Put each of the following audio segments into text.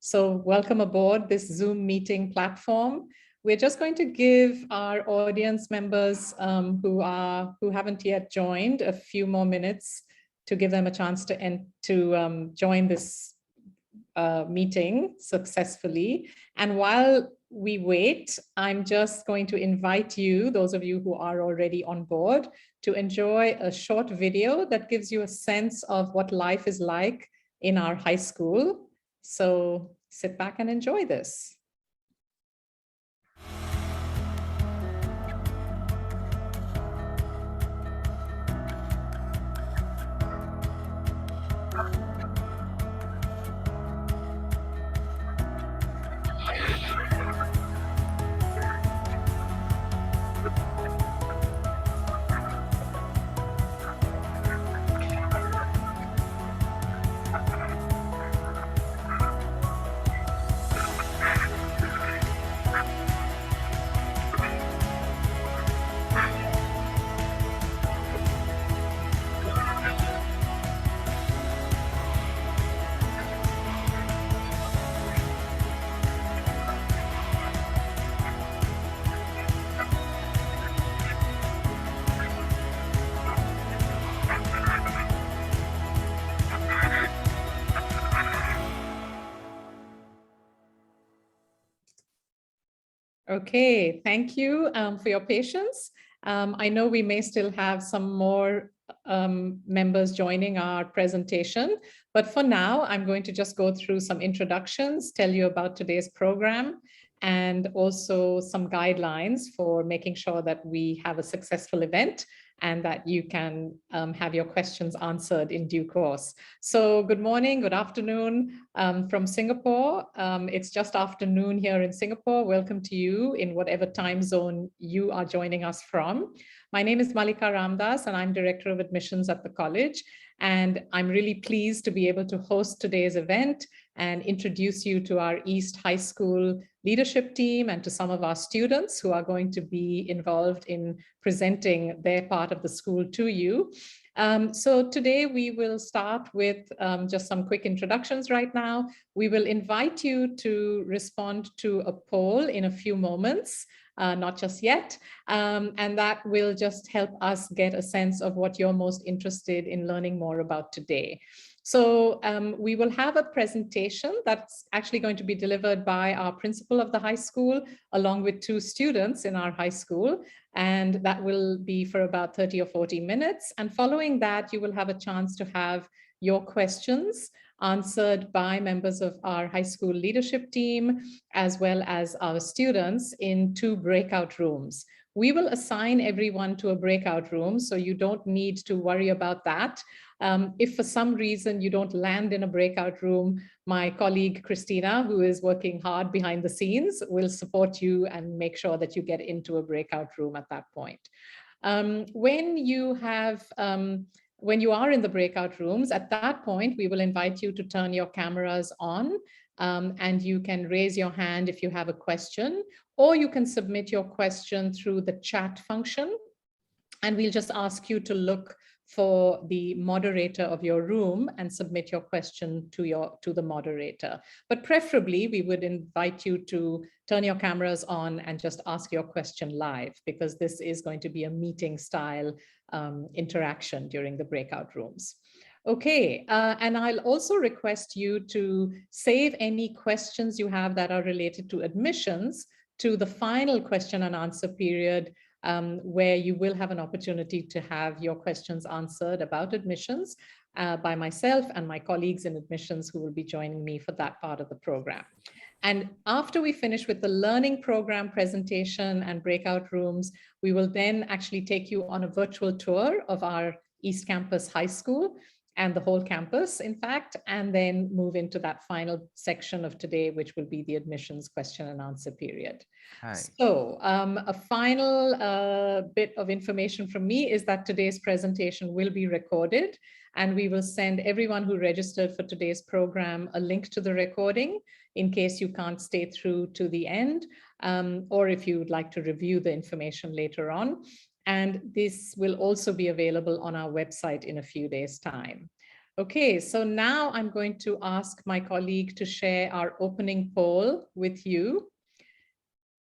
So welcome aboard this Zoom meeting platform. We're just going to give our audience members who haven't yet joined a few more minutes to give them a chance to join this meeting successfully. And while we wait, I'm just going to invite you, those of you who are already on board, to enjoy a short video that gives you a sense of what life is like in our high school. So sit back and enjoy this. Okay, thank you for your patience. I know we may still have some more members joining our presentation, but for now, I'm going to just go through some introductions, tell you about today's program, and also some guidelines for making sure that we have a successful event and that you can have your questions answered in due course. So good morning, good afternoon from Singapore. It's just afternoon here in Singapore. Welcome to you in whatever time zone you are joining us from. My name is Malika Ramdas and I'm Director of Admissions at the college. And I'm really pleased to be able to host today's event and introduce you to our East High School leadership team and to some of our students who are going to be involved in presenting their part of the school to you. So today we will start with just some quick introductions right now. We will invite you to respond to a poll in a few moments. Not just yet, and that will just help us get a sense of what you're most interested in learning more about today. So we will have a presentation that's actually going to be delivered by our principal of the high school, along with 2 students in our high school, and that will be for about 30 or 40 minutes. And following that, you will have a chance to have your questions answered by members of our high school leadership team, as well as our students in 2 breakout rooms. We will assign everyone to a breakout room, so you don't need to worry about that. If for some reason you don't land in a breakout room, my colleague Christina, who is working hard behind the scenes, will support you and make sure that you get into a breakout room at that point. When you are in the breakout rooms, at that point, we will invite you to turn your cameras on and you can raise your hand if you have a question, or you can submit your question through the chat function. And we'll just ask you to look for the moderator of your room and submit your question to the moderator. But preferably, we would invite you to turn your cameras on and just ask your question live, because this is going to be a meeting style interaction during the breakout rooms. Okay, and I'll also request you to save any questions you have that are related to admissions to the final question and answer period, where you will have an opportunity to have your questions answered about admissions by myself and my colleagues in admissions who will be joining me for that part of the program. And after we finish with the learning program presentation and breakout rooms, we will then actually take you on a virtual tour of our East Campus High School and the whole campus, in fact, and then move into that final section of today, which will be the admissions question and answer period. Hi. So a final bit of information from me is that today's presentation will be recorded, and we will send everyone who registered for today's program a link to the recording in case you can't stay through to the end, or if you would like to review the information later on. And this will also be available on our website in a few days' time. Okay, so now I'm going to ask my colleague to share our opening poll with you.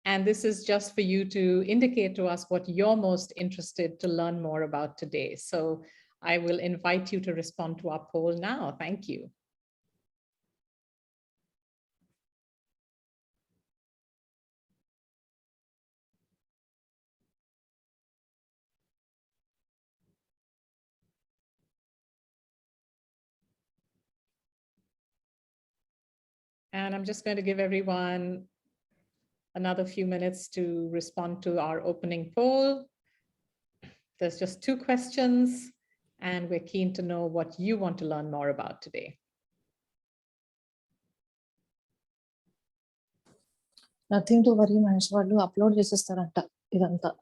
And this is just for you to indicate to us what you're most interested to learn more about today. So I will invite you to respond to our poll now. Thank you. And I'm just going to give everyone another few minutes to respond to our opening poll. There's just 2 questions, and we're keen to know what you want to learn more about today. Nothing to worry, Mahesh. What do upload చేసేస్తారంట ఇదంతా.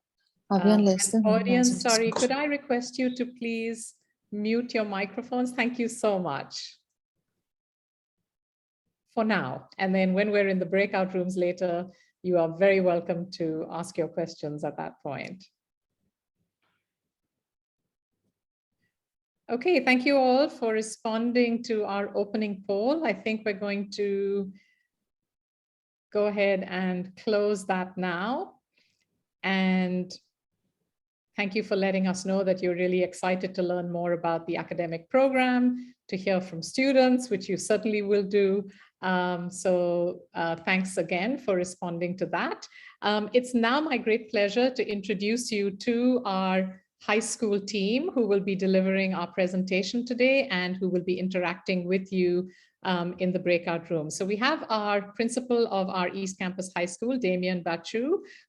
Audience, sorry, could I request you to please mute your microphones? Thank you so much. For now, and then when we're in the breakout rooms later, you are very welcome to ask your questions at that point. Okay, thank you all for responding to our opening poll. I think we're going to go ahead and close that now. And thank you for letting us know that you're really excited to learn more about the academic program, to hear from students, which you certainly will do. Thanks again for responding to that. It's now my great pleasure to introduce you to our high school team who will be delivering our presentation today and who will be interacting with you in the breakout room. So we have our principal of our East Campus High School, Damian Bachu,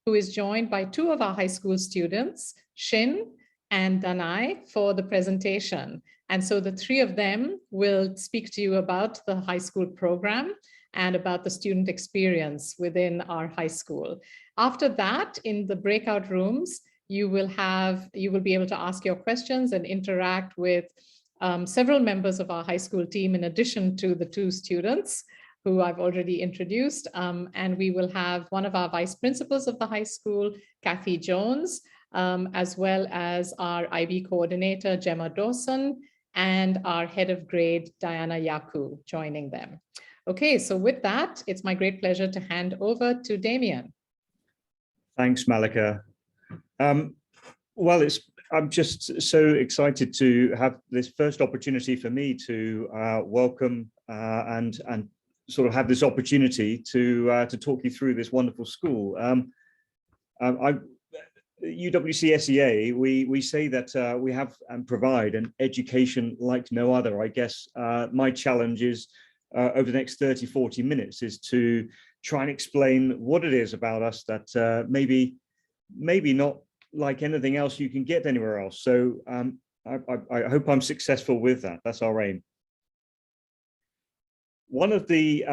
who is joined by 2 of our high school students, Shin and Dania, for the presentation. And so the 3 of them will speak to you about the high school program and about the student experience within our high school. After that, in the breakout rooms, you will be able to ask your questions and interact with several members of our high school team, in addition to the 2 students who I've already introduced. And we will have one of our vice principals of the high school, Kathy Jones, as well as our IB coordinator, Gemma Dawson, and our head of grade, Diana Yaku, joining them. Okay, so with that, it's my great pleasure to hand over to Damian. Thanks, Malika. Well, I'm just so excited to have this first opportunity for me to welcome and sort of have this opportunity to talk you through this wonderful school. UWCSEA, we say that we have and provide an education like no other. I guess my challenge is over the next 30, 40 minutes is to try and explain what it is about us that maybe not like anything else you can get anywhere else. So I hope I'm successful with that. That's our aim. One of the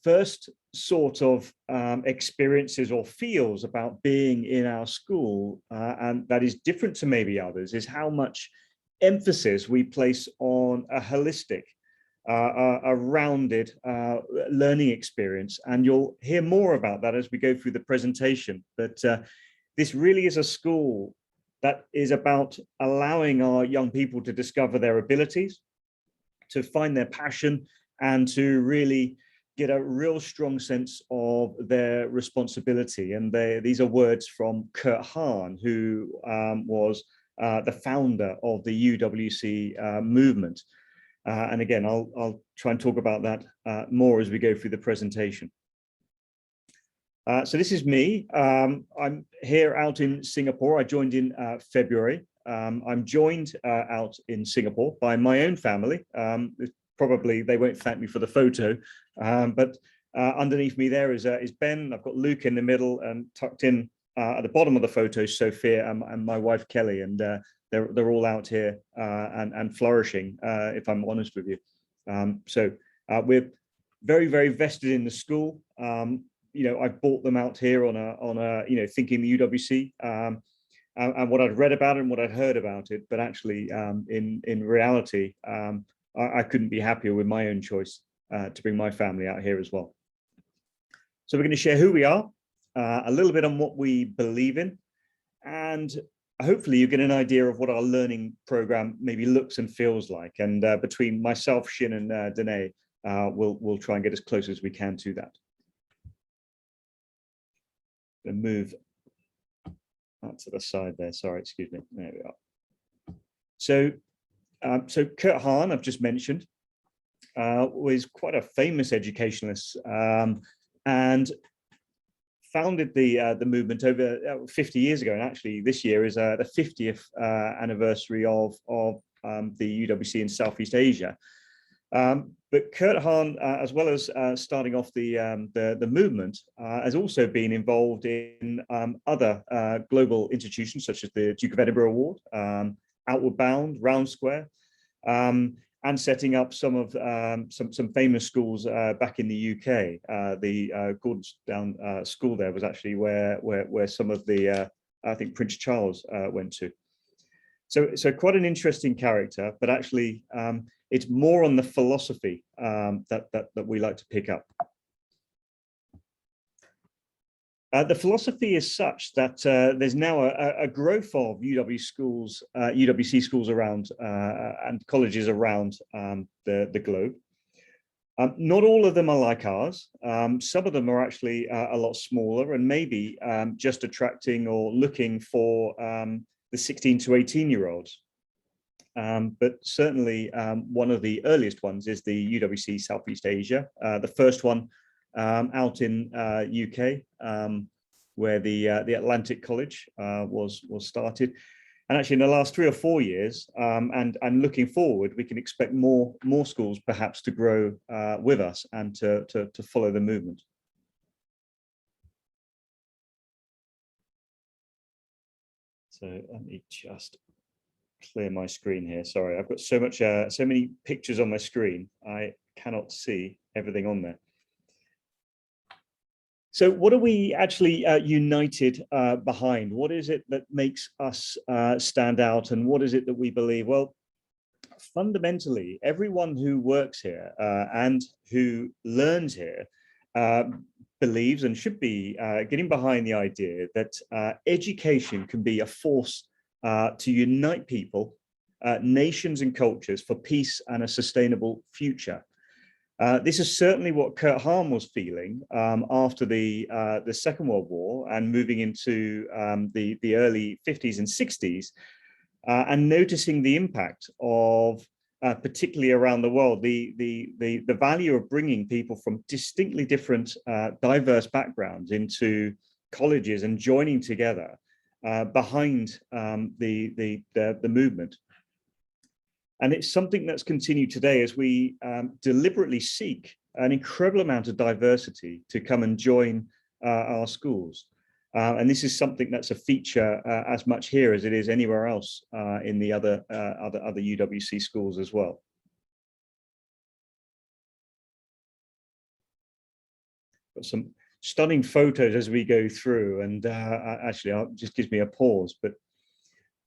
first sort of experiences or feels about being in our school, and that is different to maybe others, is how much emphasis we place on a holistic, a rounded learning experience. And you'll hear more about that as we go through the presentation. But this really is a school that is about allowing our young people to discover their abilities, to find their passion, and to really get a real strong sense of their responsibility. And these are words from Hahn, who was the founder of the UWC movement. And again, I'll try and talk about that more as we go through the presentation. So this is me. I'm here out in Singapore. I joined in February. I'm joined out in Singapore by my own family. Probably they won't thank me for the photo, but underneath me there is Ben. I've got Luke in the middle, and tucked in at the bottom of the photo, Sophia and my wife Kelly, and they're all out here and flourishing, if I'm honest with you. So we're very, very vested in the school. You know, I bought them out here on a you know, thinking the UWC and what I'd read about it and what I'd heard about it, but actually in reality, I couldn't be happier with my own choice to bring my family out here as well. So we're going to share who we are, a little bit on what we believe in, and hopefully you get an idea of what our learning program maybe looks and feels like. And between myself, Shin, and Dania, we'll try and get as close as we can to that. And move that to the side there. Sorry, excuse me. There we are. So, so Kurt Hahn, I've just mentioned, was quite a famous educationalist and founded the movement over 50 years ago. And actually, this year is the 50th anniversary of the UWC in Southeast Asia. But Kurt Hahn, as well as starting off the movement, has also been involved in other global institutions such as the Duke of Edinburgh Award, Outward Bound, Round Square, and setting up some of some famous schools back in the UK. The Gordonsdown School there was actually where some of the I think Prince Charles went to. So quite an interesting character, but actually it's more on the philosophy that we like to pick up. The philosophy is such that there's now a growth of UWC schools around and colleges around the globe. Not all of them are like ours. Some of them are actually a lot smaller and maybe just attracting or looking for the 16 to 18-year-olds. But certainly one of the earliest ones is the UWC Southeast Asia, the first one out in UK, where the Atlantic College was started. And actually in the last 3 or 4 years, and looking forward, we can expect more schools perhaps to grow with us and to follow the movement. So let me just clear my screen here. Sorry, I've got so many pictures on my screen. I cannot see everything on there. So what are we actually united behind? What is it that makes us stand out? And what is it that we believe? Well, fundamentally, everyone who works here and who learns here believes and should be getting behind the idea that education can be a force to unite people, nations and cultures for peace and a sustainable future. This is certainly what Kurt Hahn was feeling after the Second World War and moving into the early 50s and 60s, and noticing the impact of, particularly around the world, the value of bringing people from distinctly different, diverse backgrounds into colleges and joining together behind the movement. And it's something that's continued today as we deliberately seek an incredible amount of diversity to come and join our schools. And this is something that's a feature as much here as it is anywhere else in the other UWC schools as well. Got some stunning photos as we go through, and actually it just gives me a pause. But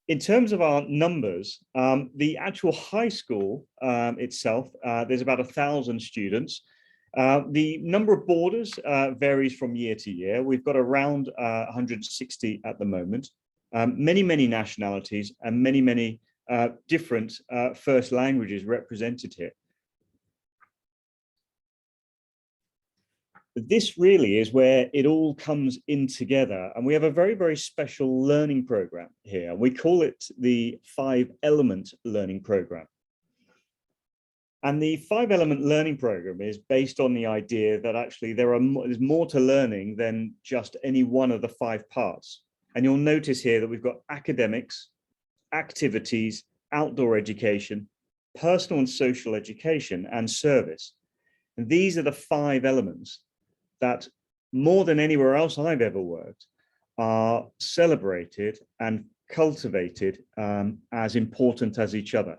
in terms of our numbers, the actual high school itself, there's about 1,000 students. The number of boarders varies from year to year. We've got around 160 at the moment. Many nationalities and many different first languages represented here. This really is where it all comes in together. And we have a very special learning program here. We call it the 5-element learning program. And the 5-element learning program is based on the idea that actually there's more to learning than just any one of the 5 parts. And you'll notice here that we've got academics, activities, outdoor education, personal and social education, and service. And these are the 5 elements that, more than anywhere else I've ever worked, are celebrated and cultivated as important as each other.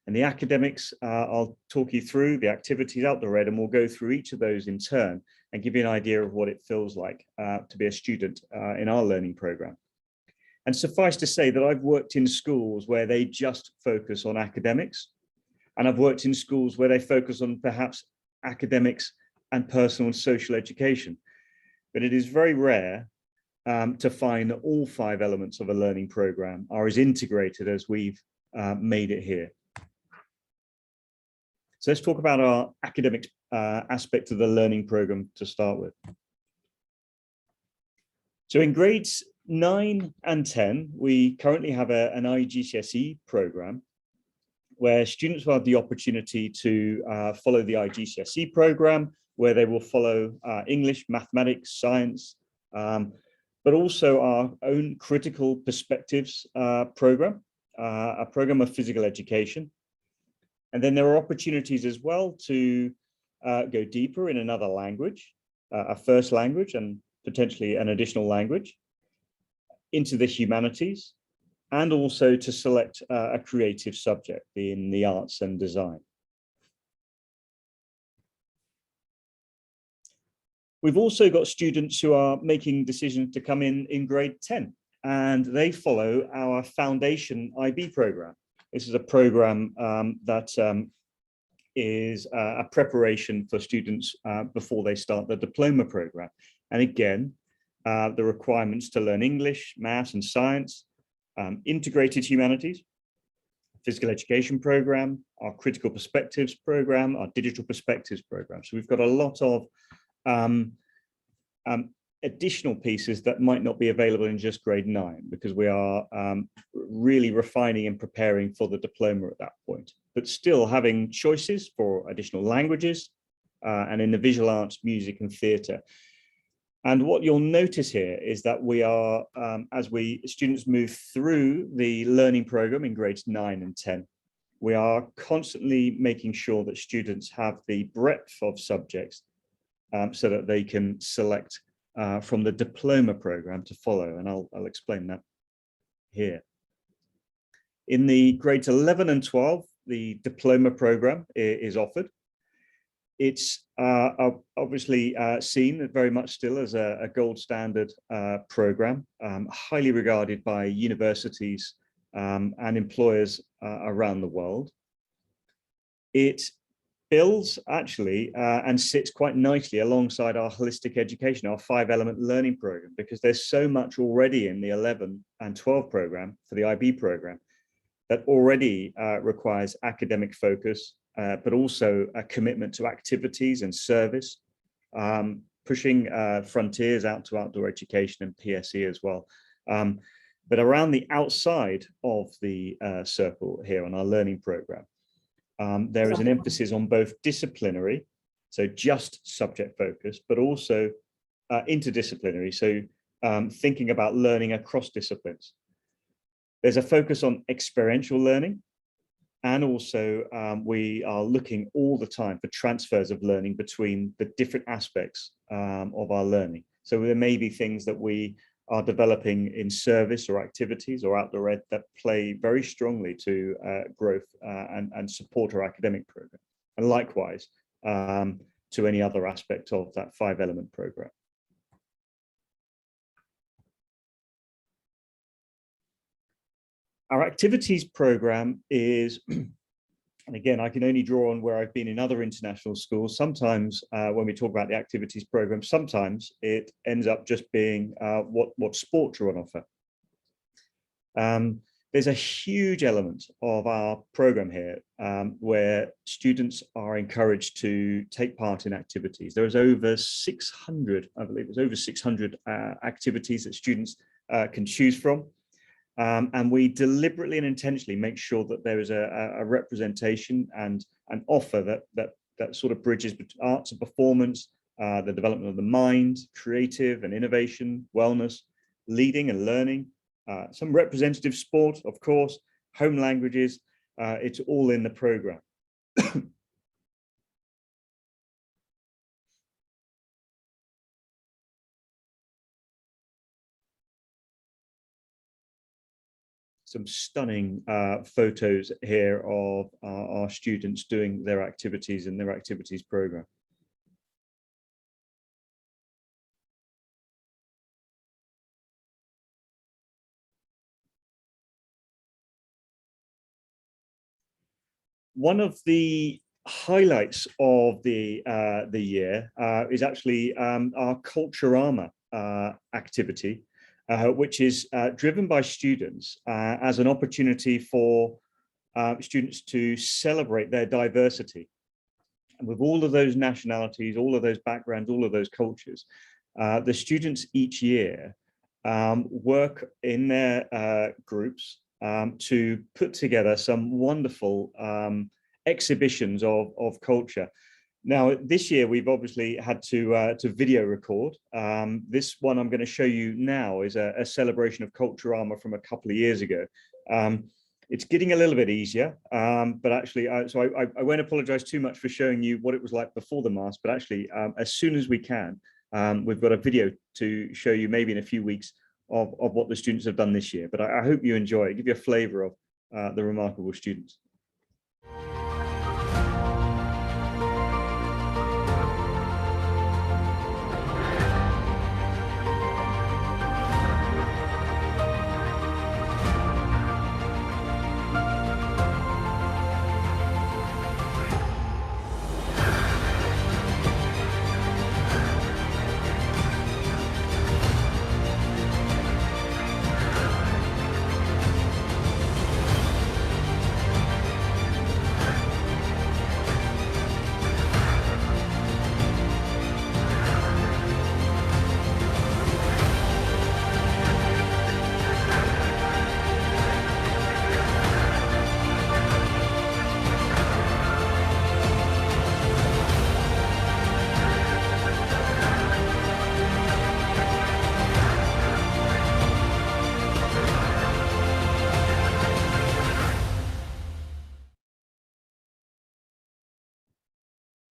And the academics, I'll talk you through the activities out the red, and we'll go through each of those in turn and give you an idea of what it feels like to be a student in our learning program. And suffice to say that I've worked in schools where they just focus on academics, and I've worked in schools where they focus on perhaps academics and personal and social education. But it is very rare to find that all 5 elements of a learning program are as integrated as we've made it here. So let's talk about our academic aspect of the learning program to start with. So in grades 9 and 10, we currently have an IGCSE program where students will have the opportunity to follow the IGCSE program, where they will follow English, mathematics, science, but also our own critical perspectives program, a program of physical education. And then there are opportunities as well to go deeper in another language, a first language and potentially an additional language, into the humanities, and also to select a creative subject in the arts and design. We've also got students who are making decisions to come in grade 10, and they follow our foundation IB program. This is a program that is a preparation for students before they start the diploma program. And again, the requirements to learn English, maths and science, integrated humanities, physical education program, our critical perspectives program, our digital perspectives program. So we've got a lot of additional pieces that might not be available in just grade 9, because we are really refining and preparing for the diploma at that point, but still having choices for additional languages and in the visual arts, music and theatre. And what you'll notice here is that we are, as students move through the learning program in grades 9 and 10, we are constantly making sure that students have the breadth of subjects so that they can select from the diploma program to follow. And I'll explain that here. In the grades 11 and 12, the diploma program is offered. It's obviously seen very much still as a gold standard program, highly regarded by universities and employers around the world. It builds actually and sits quite nicely alongside our holistic education, our 5-element learning program, because there's so much already in the 11 and 12 program for the IB program that already requires academic focus, but also a commitment to activities and service, pushing frontiers out to outdoor education and PSE as well. But around the outside of the circle here on our learning program, there is an emphasis on both disciplinary, so just subject focused, but also interdisciplinary, so thinking about learning across disciplines. There's a focus on experiential learning, and also we are looking all the time for transfers of learning between the different aspects of our learning. So there may be things that we are developing in service or activities or outdoor ed that play very strongly to growth and support our academic program, and likewise to any other aspect of that 5-element program. Our activities program is, and again, I can only draw on where I've been in other international schools. Sometimes when we talk about the activities program, sometimes it ends up just being what sports are on offer. There's a huge element of our program here where students are encouraged to take part in activities. There's over 600, I believe it's over 600 activities that students can choose from. And we deliberately and intentionally make sure that there is a representation and an offer that sort of bridges arts and performance, the development of the mind, creative and innovation, wellness, leading and learning, some representative sport, of course, home languages, it's all in the program. Some stunning photos here of our students doing their activities in their activities program. One of the highlights of the year is actually our Culturama activity. which is driven by students as an opportunity for students to celebrate their diversity. And with all of those nationalities, all of those backgrounds, all of those cultures, the students each year work in their groups to put together some wonderful exhibitions of culture. Now, this year we've obviously had to video record. This one I'm going to show you now is a celebration of Culturama from a couple of years ago. It's getting a little bit easier, but actually, so I won't apologize too much for showing you what it was like before the mask, but actually, as soon as we can, we've got a video to show you maybe in a few weeks of what the students have done this year. But I hope you enjoy it, give you a flavor of the remarkable students.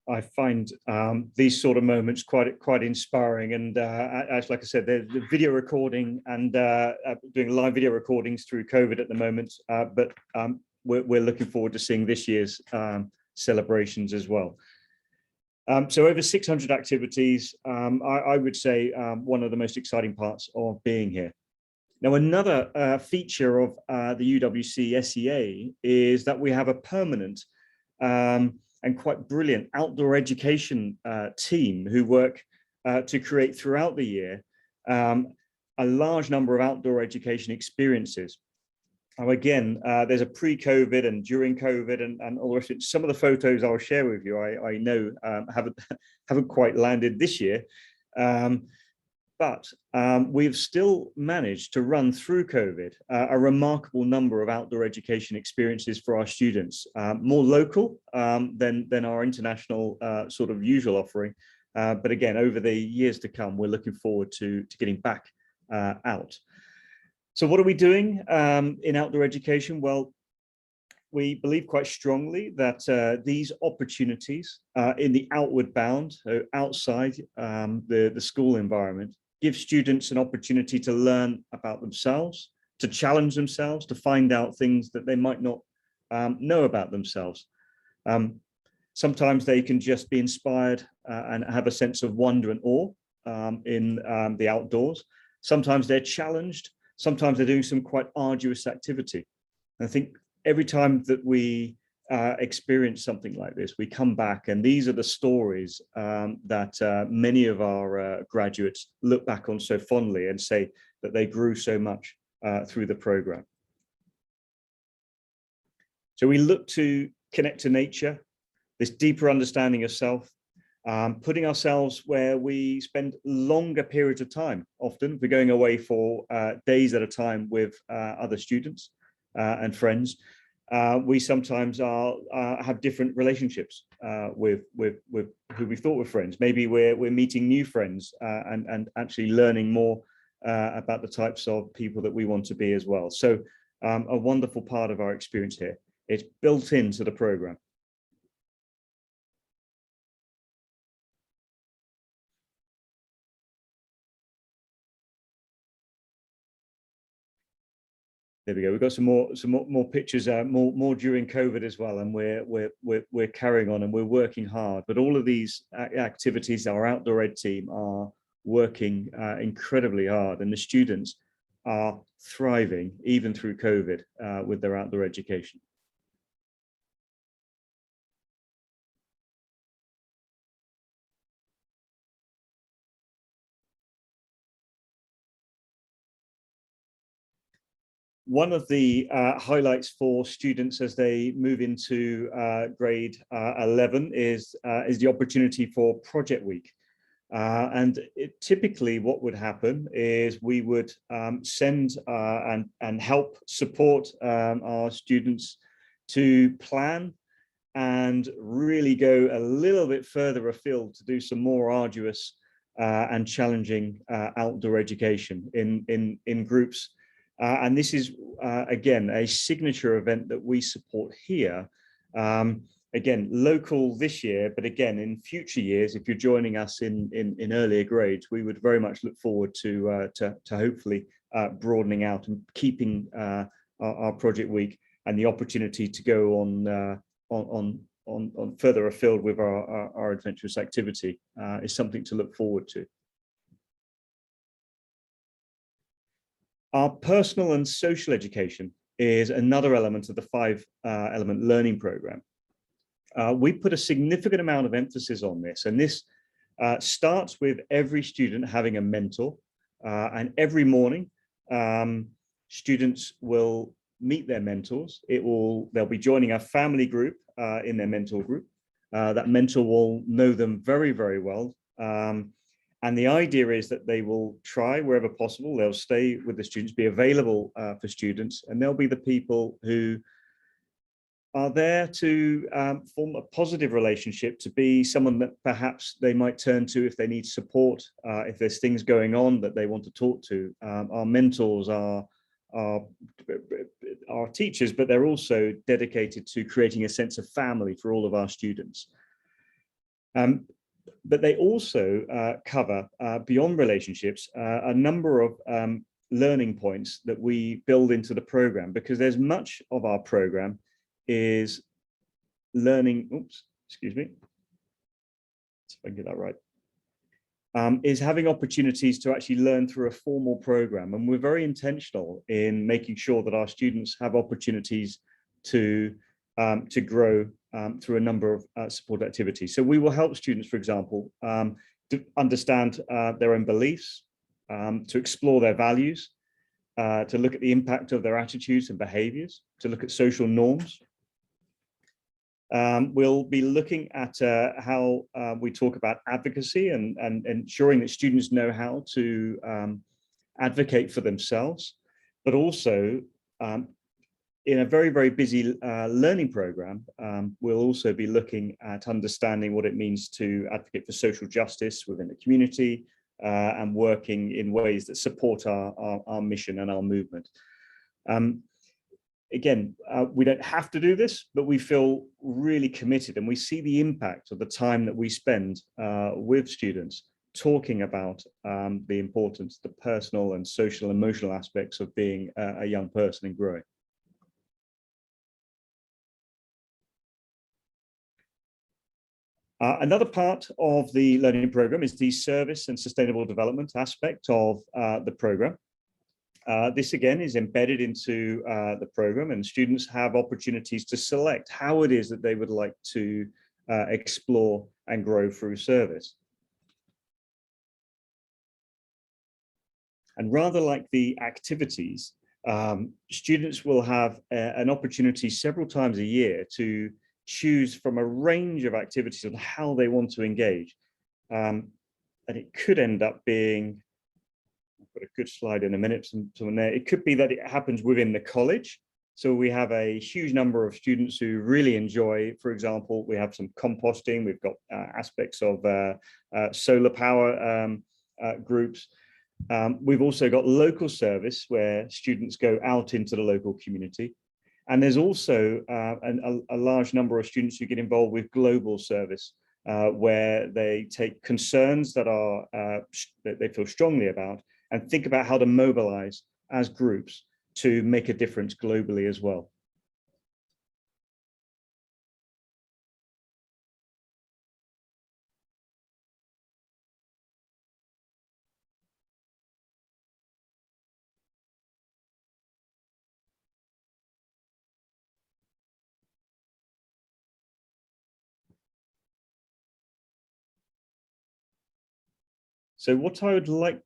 I find these sort of moments quite inspiring, and as like I said, the video recording and doing live video recordings through COVID at the moment, but we're looking forward to seeing this year's celebrations as well. So over 600 activities, I would say one of the most exciting parts of being here. Now, another feature of the UWCSEA is that we have a permanent and quite brilliant outdoor education team who work to create throughout the year a large number of outdoor education experiences. Now, again, there's a pre-COVID and during COVID and all the rest of it. Some of the photos I'll share with you, I know haven't quite landed this year, but we've still managed to run through COVID a remarkable number of outdoor education experiences for our students, more local than our international sort of usual offering. But again, over the years to come, we're looking forward to getting back out. So what are we doing in outdoor education? Well, we believe quite strongly that these opportunities in the outward bound, so outside the school environment, give students an opportunity to learn about themselves, to challenge themselves, to find out things that they might not know about themselves. Sometimes they can just be inspired and have a sense of wonder and awe in the outdoors. Sometimes they're challenged. Sometimes they're doing some quite arduous activity. And I think every time that we experience something like this, we come back, and these are the stories that many of our graduates look back on so fondly and say that they grew so much through the program. So we look to connect to nature, this deeper understanding of self, putting ourselves where we spend longer periods of time. Often we're going away for days at a time with other students and friends. We sometimes have different relationships with who we thought were friends. Maybe we're meeting new friends and actually learning more about the types of people that we want to be as well. So a wonderful part of our experience here. It's built into the program. There we go. We've got some more pictures, more during COVID as well, and we're carrying on and we're working hard. But all of these activities, our outdoor ed team are working incredibly hard, and the students are thriving even through COVID with their outdoor education. One of the highlights for students as they move into grade 11 is the opportunity for Project Week. Typically what would happen is we would send and help support our students to plan and really go a little bit further afield to do some more arduous and challenging outdoor education in groups. And this is, again, a signature event that we support here. Again, local this year, but again, in future years, if you're joining us in earlier grades, we would very much look forward to hopefully broadening out and keeping our Project Week and the opportunity to go on further afield with our adventurous activity is something to look forward to. Our personal and social education is another element of the 5-element learning program. We put a significant amount of emphasis on this, and this starts with every student having a mentor, and every morning students will meet their mentors. They'll be joining a family group in their mentor group. That mentor will know them very, very well. And the idea is that they will try wherever possible. They'll stay with the students, be available for students, and they'll be the people who are there to form a positive relationship, to be someone that perhaps they might turn to if they need support, if there's things going on that they want to talk to. Our mentors are teachers, but they're also dedicated to creating a sense of family for all of our students. But they also cover, beyond relationships, a number of learning points that we build into the program, because there's much of our program is learning, excuse me, see if I can get that right, is having opportunities to actually learn through a formal program. And we're very intentional in making sure that our students have opportunities to grow through a number of support activities. So we will help students, for example, to understand their own beliefs, to explore their values, to look at the impact of their attitudes and behaviors, to look at social norms. We'll be looking at how we talk about advocacy and ensuring that students know how to advocate for themselves, but also in a very, very busy learning program, we'll also be looking at understanding what it means to advocate for social justice within the community and working in ways that support our mission and our movement. Again, we don't have to do this, but we feel really committed, and we see the impact of the time that we spend with students talking about the importance, the personal and social, emotional aspects of being a young person and growing. Another part of the learning program is the service and sustainable development aspect of the program. This again is embedded into the program, and students have opportunities to select how it is that they would like to explore and grow through service. And rather like the activities, students will have an opportunity several times a year to choose from a range of activities on how they want to engage. And it could end up being, I've got a good slide in a minute, someone there. It could be that it happens within the college. So we have a huge number of students who really enjoy, for example, we have some composting, we've got aspects of solar power groups. We've also got local service where students go out into the local community. And there's also a large number of students who get involved with global service, where they take concerns that that they feel strongly about and think about how to mobilize as groups to make a difference globally as well. So what I would like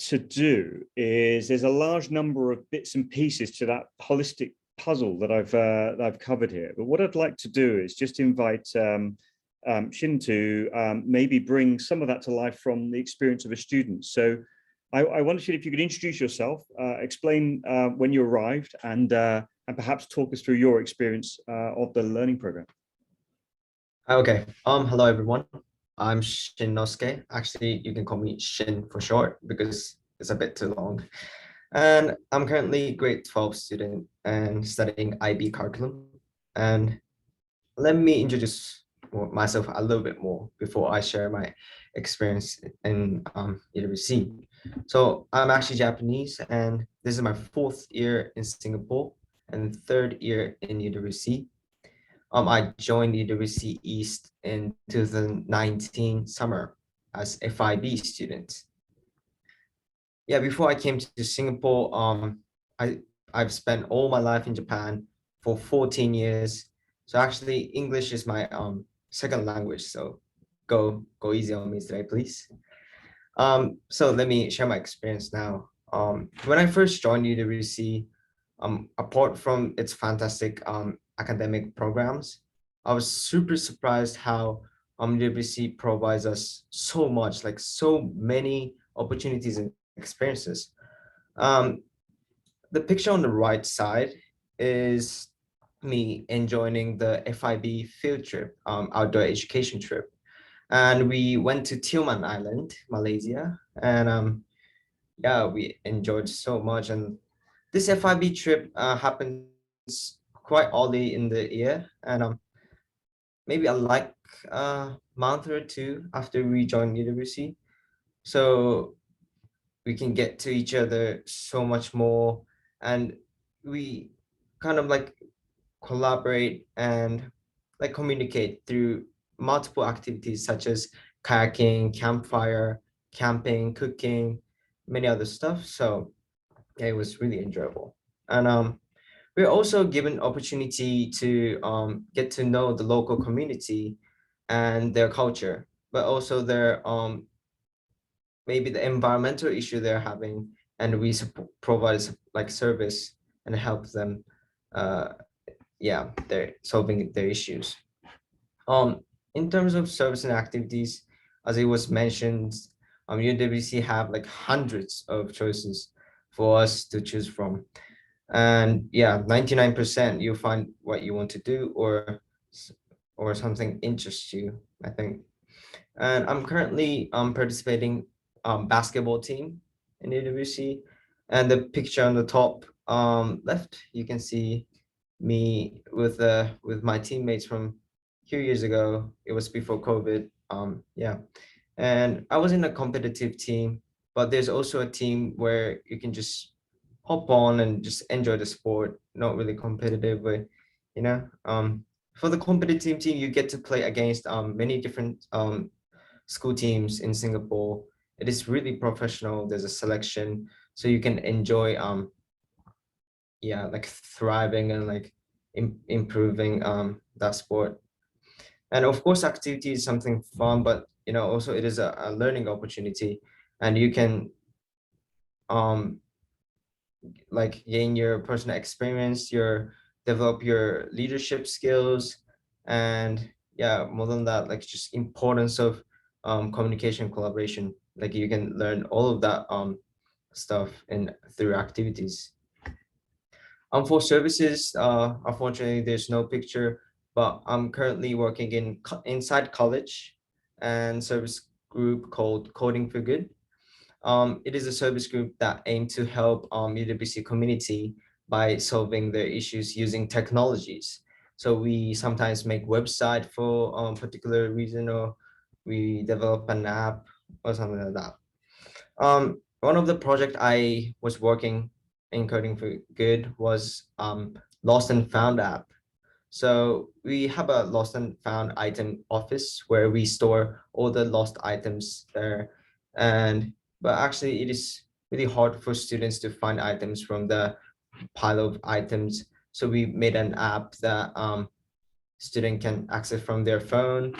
to do is there's a large number of bits and pieces to that holistic puzzle that I've covered here. But what I'd like to do is just invite Shin to maybe bring some of that to life from the experience of a student. So I wondered if you could introduce yourself, explain when you arrived, and perhaps talk us through your experience of the learning program. Okay. Hello everyone. I'm Shin Nosuke. Actually, you can call me Shin for short because it's a bit too long. And I'm currently grade 12 student and studying IB curriculum. And let me introduce myself a little bit more before I share my experience in UWC. So I'm actually Japanese, and this is my 4th year in Singapore and 3rd year in UWC. I joined UWC East in 2019 summer as a FIB student. Yeah, before I came to Singapore, I've spent all my life in Japan for 14 years. So actually, English is my second language. So go easy on me today, please. So let me share my experience now. When I first joined UWC, apart from its fantastic academic programs, I was super surprised how UWC provides us so much, like so many opportunities and experiences. The picture on the right side is me enjoying the FIB field trip, outdoor education trip. And we went to Tioman Island, Malaysia. And yeah, we enjoyed so much. And this FIB trip happens quite early in the year. And maybe like a month or two after we joined UWC. So we can get to each other so much more, and we kind of like collaborate and like communicate through multiple activities such as kayaking, campfire, camping, cooking, many other stuff. So yeah, it was really enjoyable. And we're also given opportunity to get to know the local community and their culture, but also their maybe the environmental issue they're having, and we provide like service and help them yeah, they're solving their issues. In terms of service and activities, as it was mentioned, UWC have like hundreds of choices for us to choose from. And yeah, 99% you'll find what you want to do or something interests you, I think. And I'm currently participating basketball team in UWC. And the picture on the top left, you can see me with my teammates from a few years ago. It was before COVID. Yeah, and I was in a competitive team, but there's also a team where you can just hop on and just enjoy the sport, not really competitive, but you know, for the competitive team, you get to play against many different school teams in Singapore. It is really professional. There's a selection, so you can enjoy yeah, like thriving and like improving that sport. And of course, activity is something fun, but you know, also it is a learning opportunity, and you can like gain your personal experience, develop your leadership skills, and yeah, more than that, like just importance of communication, collaboration. Like you can learn all of that stuff in through activities. For services, unfortunately, there's no picture, but I'm currently working inside college and service group called Coding for Good. It is a service group that aims to help UWC community by solving their issues using technologies. So we sometimes make website for particular reason, or we develop an app or something like that. One of the project I was working in Coding for Good was Lost and Found app. So we have a lost and found item office where we store all the lost items there. But actually it is really hard for students to find items from the pile of items. So we made an app that student can access from their phone,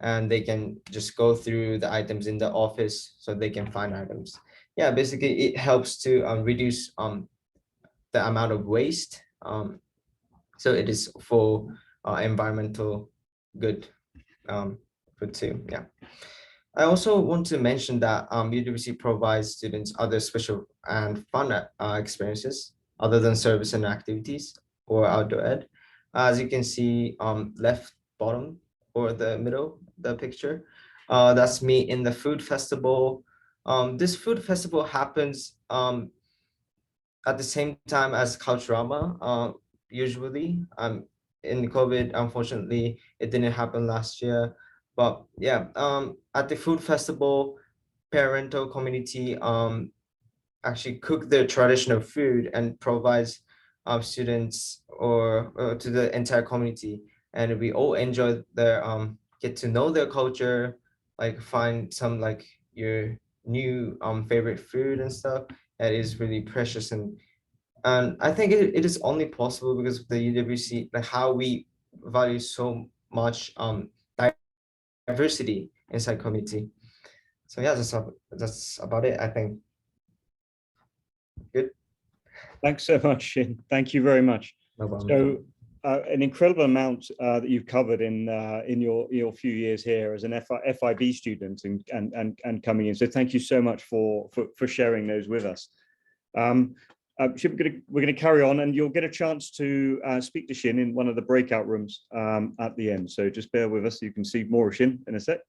and they can just go through the items in the office so they can find items. Yeah, basically it helps to reduce the amount of waste. So it is for environmental good too. Yeah. I also want to mention that UWC provides students other special and fun experiences other than service and activities or outdoor ed. As you can see, left bottom or the middle, the picture, that's me in the food festival. This food festival happens at the same time as Culturama, usually. In COVID, unfortunately, it didn't happen last year. But yeah, at the food festival, parental community actually cook their traditional food and provides students or to the entire community, and we all enjoy their get to know their culture, like find some like your new favorite food and stuff. That is really precious, and I think it is only possible because of the UWC, like how we value so much diversity inside community. So yeah, that's about it, I think. Good. Thanks so much, Shin. Thank you very much. No problem. So an incredible amount that you've covered in your few years here as an FIB student and coming in. So thank you so much for sharing those with us. Shin, we're going to carry on, and you'll get a chance to speak to Shin in one of the breakout rooms at the end. So just bear with us. You can see more of Shin in a sec.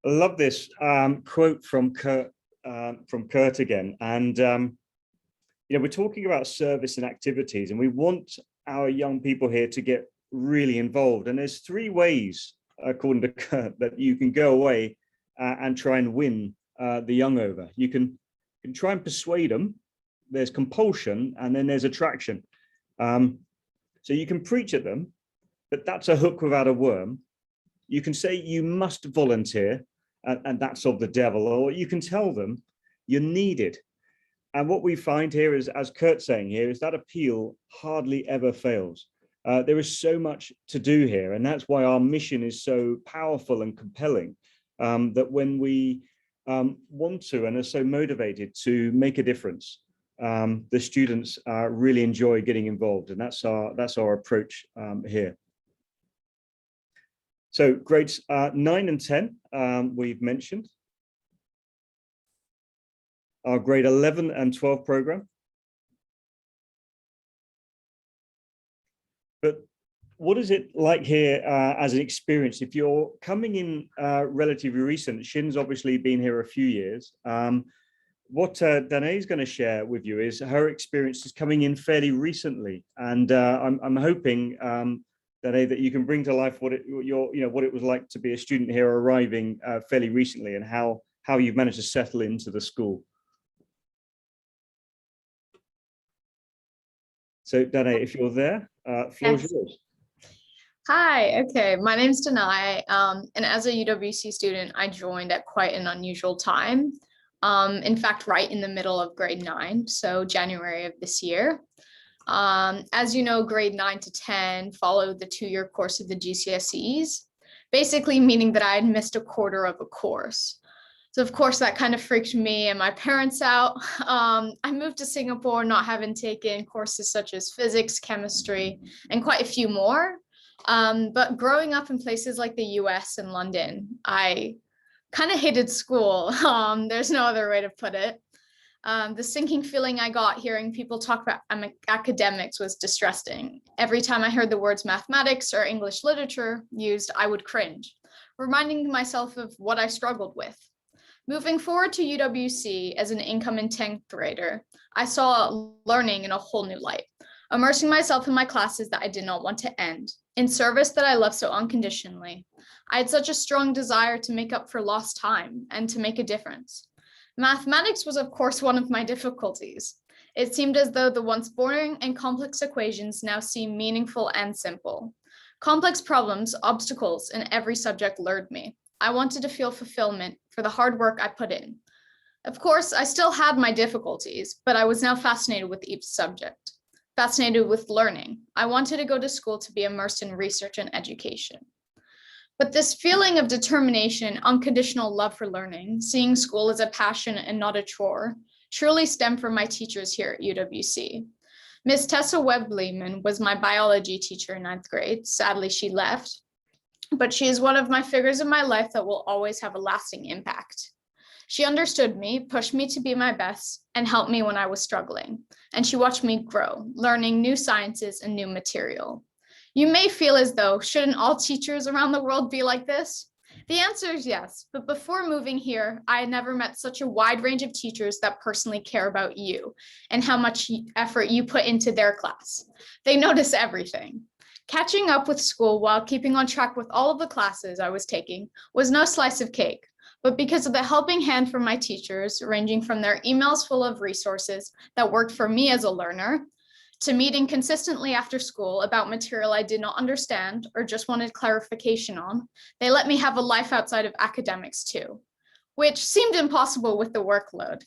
I love this quote from Kurt again, and you know, we're talking about service and activities, and we want our young people here to get really involved. And there's 3 ways, according to Kurt, that you can go away and try and win the young over. You can try and persuade them. There's compulsion, and then there's attraction. So you can preach at them, but that's a hook without a worm. You can say you must volunteer, and that's of the devil, or you can tell them you're needed. And what we find here is, as Kurt's saying here, is that appeal hardly ever fails. There is so much to do here, and that's why our mission is so powerful and compelling, that when we want to and are so motivated to make a difference, the students really enjoy getting involved, and that's our approach here. So grades 9 and 10 we've mentioned. Our grade 11 and 12 program. But what is it like here as an experience? If you're coming in relatively recent, Shin's obviously been here a few years. What Dania is going to share with you is her experiences coming in fairly recently, and I'm hoping Dania, that you can bring to life what it was like to be a student here arriving fairly recently, and how you've managed to settle into the school. So Dania, if you're there, floor is yours. Hi, okay, my name's Dania, and as a UWC student, I joined at quite an unusual time. In fact, right in the middle of grade 9, so January of this year. As you know, grade 9 to 10 followed the 2-year course of the GCSEs, basically meaning that I had missed a quarter of a course. So of course that kind of freaked me and my parents out. I moved to Singapore not having taken courses such as physics, chemistry, and quite a few more. But growing up in places like the US and London, I kind of hated school. There's no other way to put it. The sinking feeling I got hearing people talk about academics was distressing. Every time I heard the words mathematics or English literature used, I would cringe, reminding myself of what I struggled with. Moving forward to UWC as an incoming 10th grader, I saw learning in a whole new light, immersing myself in my classes that I did not want to end, in service that I loved so unconditionally. I had such a strong desire to make up for lost time and to make a difference. Mathematics was, of course, one of my difficulties. It seemed as though the once boring and complex equations now seemed meaningful and simple. Complex problems, obstacles in every subject lured me. I wanted to feel fulfillment for the hard work I put in. Of course, I still had my difficulties, but I was now fascinated with each subject, fascinated with learning. I wanted to go to school to be immersed in research and education. But this feeling of determination, unconditional love for learning, seeing school as a passion and not a chore, truly stemmed from my teachers here at UWC. Miss Tessa Webb-Lehman was my biology teacher in 9th grade. Sadly, she left, but she is one of my figures in my life that will always have a lasting impact. She understood me, pushed me to be my best, and helped me when I was struggling. And she watched me grow, learning new sciences and new material. You may feel as though, shouldn't all teachers around the world be like this? The answer is yes, but before moving here, I had never met such a wide range of teachers that personally care about you and how much effort you put into their class. They notice everything. Catching up with school while keeping on track with all of the classes I was taking was no slice of cake, but because of the helping hand from my teachers, ranging from their emails full of resources that worked for me as a learner, to meeting consistently after school about material I did not understand or just wanted clarification on, they let me have a life outside of academics too, which seemed impossible with the workload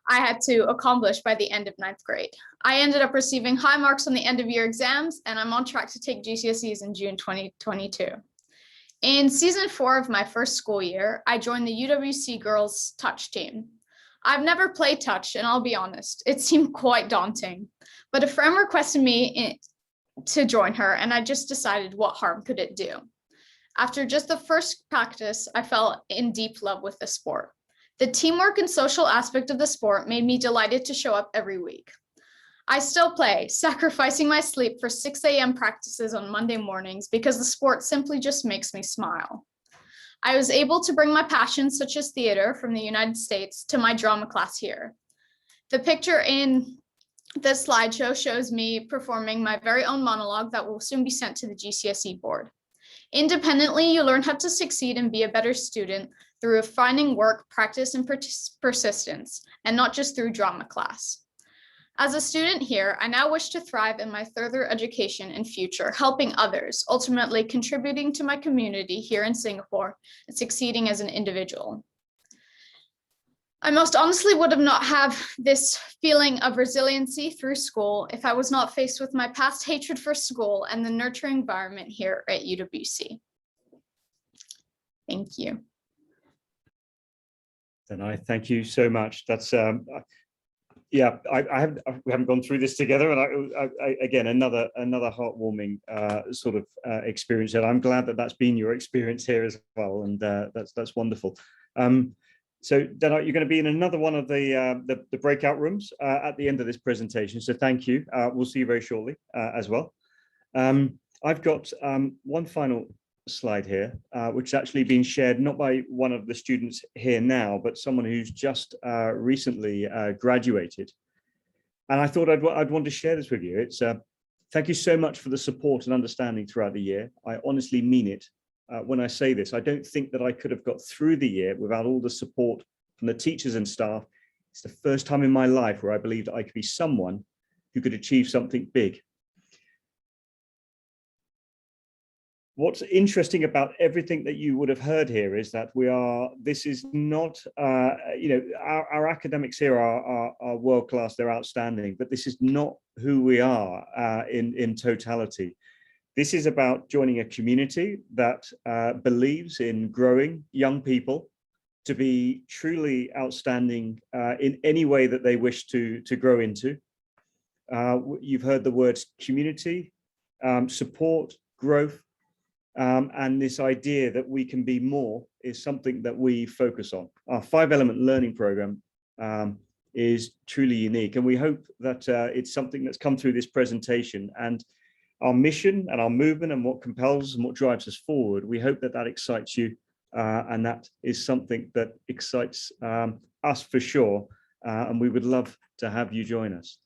I had to accomplish by the end of 9th grade. I ended up receiving high marks on the end of year exams, and I'm on track to take GCSEs in June 2022. In season 4 of my first school year, I joined the UWC girls touch team. I've never played touch, and I'll be honest, it seemed quite daunting, but a friend requested me to join her, and I just decided what harm could it do. After just the first practice, I fell in deep love with the sport. The teamwork and social aspect of the sport made me delighted to show up every week. I still play, sacrificing my sleep for 6 a.m. practices on Monday mornings because the sport simply just makes me smile. I was able to bring my passions such as theater from the United States to my drama class here. The picture in the slideshow shows me performing my very own monologue that will soon be sent to the GCSE board. Independently, you learn how to succeed and be a better student through refining work, practice, and persistence, and not just through drama class. As a student here, I now wish to thrive in my further education and future, helping others, ultimately contributing to my community here in Singapore and succeeding as an individual. I most honestly would have not have this feeling of resiliency through school if I was not faced with my past hatred for school and the nurturing environment here at UWC. Thank you. And I thank you so much. That's yeah, we haven't gone through this together, and again another heartwarming sort of experience. And I'm glad that that's been your experience here as well, and that's wonderful. So Dania, you're going to be in another one of the breakout rooms at the end of this presentation. So thank you. We'll see you very shortly as well. I've got one final slide here, which has actually been shared not by one of the students here now, but someone who's just recently graduated. And I thought I'd want to share this with you. It's thank you so much for the support and understanding throughout the year. I honestly mean it when I say this. I don't think that I could have got through the year without all the support from the teachers and staff. It's the first time in my life where I believed I could be someone who could achieve something big. What's interesting about everything that you would have heard here is that this is not, our academics here are world-class, they're outstanding, but this is not who we are in totality. This is about joining a community that believes in growing young people to be truly outstanding in any way that they wish to grow into. You've heard the words community, support, growth, and this idea that we can be more is something that we focus on. Our 5-element learning program is truly unique, and we hope that it's something that's come through this presentation, and our mission and our movement and what compels us and what drives us forward. We hope that that excites you, and that is something that excites us for sure, and we would love to have you join us.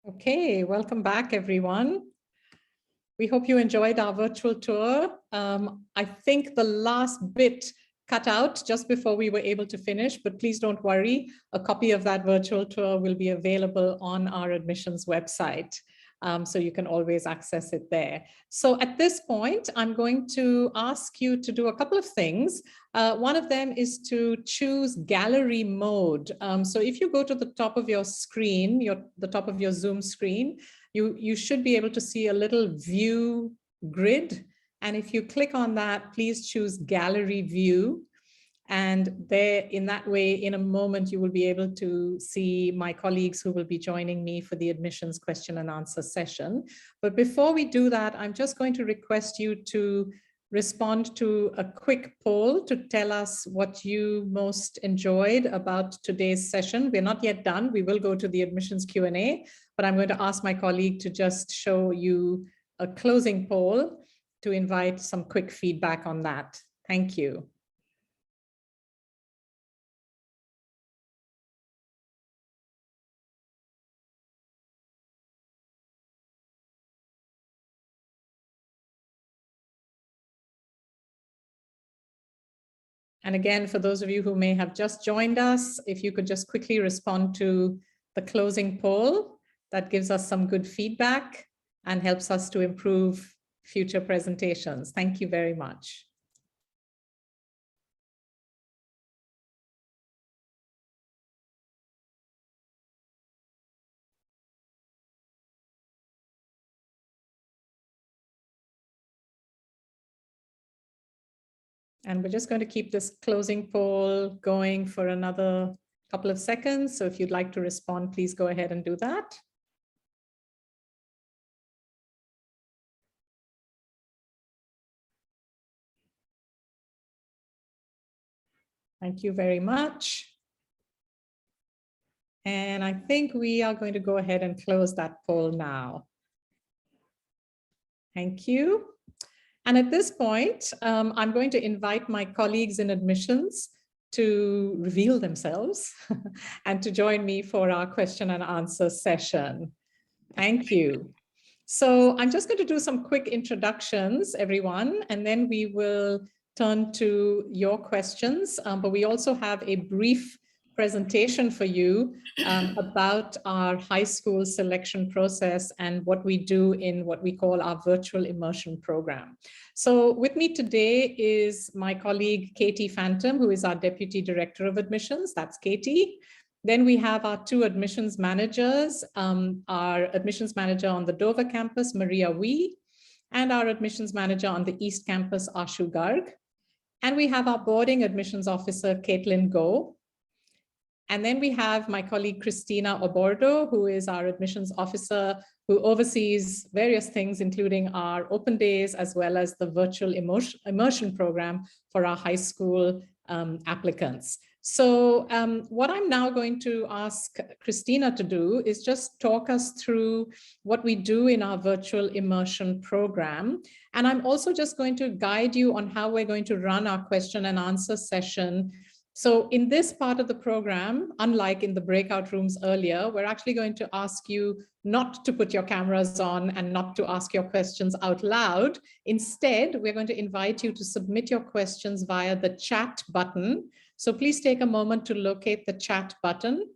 Okay, welcome back, everyone. We hope you enjoyed our virtual tour. I think the last bit cut out just before we were able to finish, but please don't worry. A copy of that virtual tour will be available on our admissions website. So you can always access it there. So at this point, I'm going to ask you to do a couple of things. One of them is to choose gallery mode. So if you go to the top of your screen, the top of your Zoom screen, you should be able to see a little view grid. And if you click on that, please choose gallery view. And there, in that way, in a moment, you will be able to see my colleagues who will be joining me for the admissions question and answer session. But before we do that, I'm just going to request you to respond to a quick poll to tell us what you most enjoyed about today's session. We're not yet done. We will go to the admissions Q&A, but I'm going to ask my colleague to just show you a closing poll to invite some quick feedback on that. Thank you. And again, for those of you who may have just joined us, if you could just quickly respond to the closing poll, that gives us some good feedback and helps us to improve future presentations. Thank you very much. And we're just going to keep this closing poll going for another couple of seconds. So if you'd like to respond, please go ahead and do that. Thank you very much. And I think we are going to go ahead and close that poll now. Thank you. And at this point, I'm going to invite my colleagues in admissions to reveal themselves and to join me for our question and answer session. Thank you. So I'm just going to do some quick introductions, everyone, and then we will turn to your questions. But we also have a brief presentation for you about our high school selection process and what we do in what we call our virtual immersion program. So with me today is my colleague, Katie Phantom, who is our Deputy Director of Admissions. That's Katie. Then we have our two admissions managers, our admissions manager on the Dover campus, Maria Wee, and our admissions manager on the East campus, Ashu Garg. And we have our boarding admissions officer, Caitlin Go. And then we have my colleague, Christina Obordo, who is our admissions officer, who oversees various things, including our open days, as well as the virtual immersion program for our high school applicants. So what I'm now going to ask Christina to do is just talk us through what we do in our virtual immersion program. And I'm also just going to guide you on how we're going to run our question and answer session. So in this part of the program, unlike in the breakout rooms earlier, we're actually going to ask you not to put your cameras on and not to ask your questions out loud. Instead, we're going to invite you to submit your questions via the chat button. So please take a moment to locate the chat button.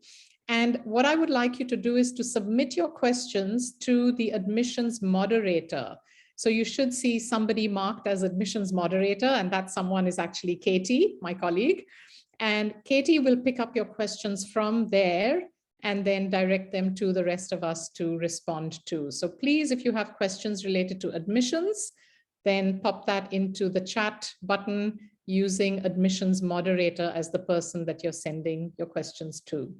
And what I would like you to do is to submit your questions to the admissions moderator. So you should see somebody marked as admissions moderator, and that someone is actually Katie, my colleague. And Katie will pick up your questions from there and then direct them to the rest of us to respond to. So please, if you have questions related to admissions, then pop that into the chat button using admissions moderator as the person that you're sending your questions to.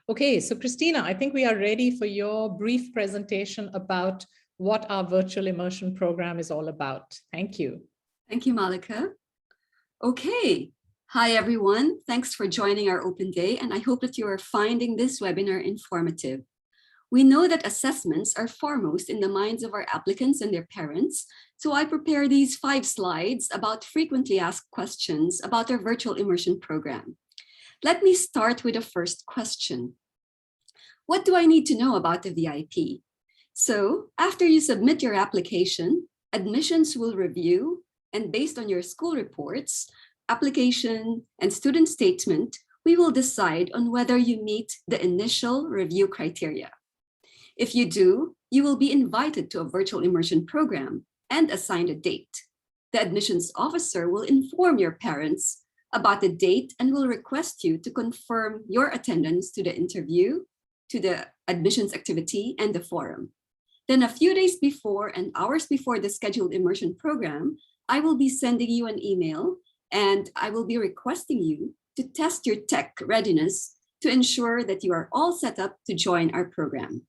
Okay, so Christina, I think we are ready for your brief presentation about what our virtual immersion program is all about. Thank you. Thank you, Malika. Okay. Hi, everyone. Thanks for joining our open day, and I hope that you are finding this webinar informative. We know that assessments are foremost in the minds of our applicants and their parents, so I prepare these 5 slides about frequently asked questions about our virtual immersion program. Let me start with the first question. What do I need to know about the VIP? So after you submit your application, admissions will review, and based on your school reports, application, and student statement, we will decide on whether you meet the initial review criteria. If you do, you will be invited to a virtual immersion program and assigned a date. The admissions officer will inform your parents about the date and will request you to confirm your attendance to the interview, to the admissions activity, and the forum. Then a few days before and hours before the scheduled immersion program, I will be sending you an email and I will be requesting you to test your tech readiness to ensure that you are all set up to join our program.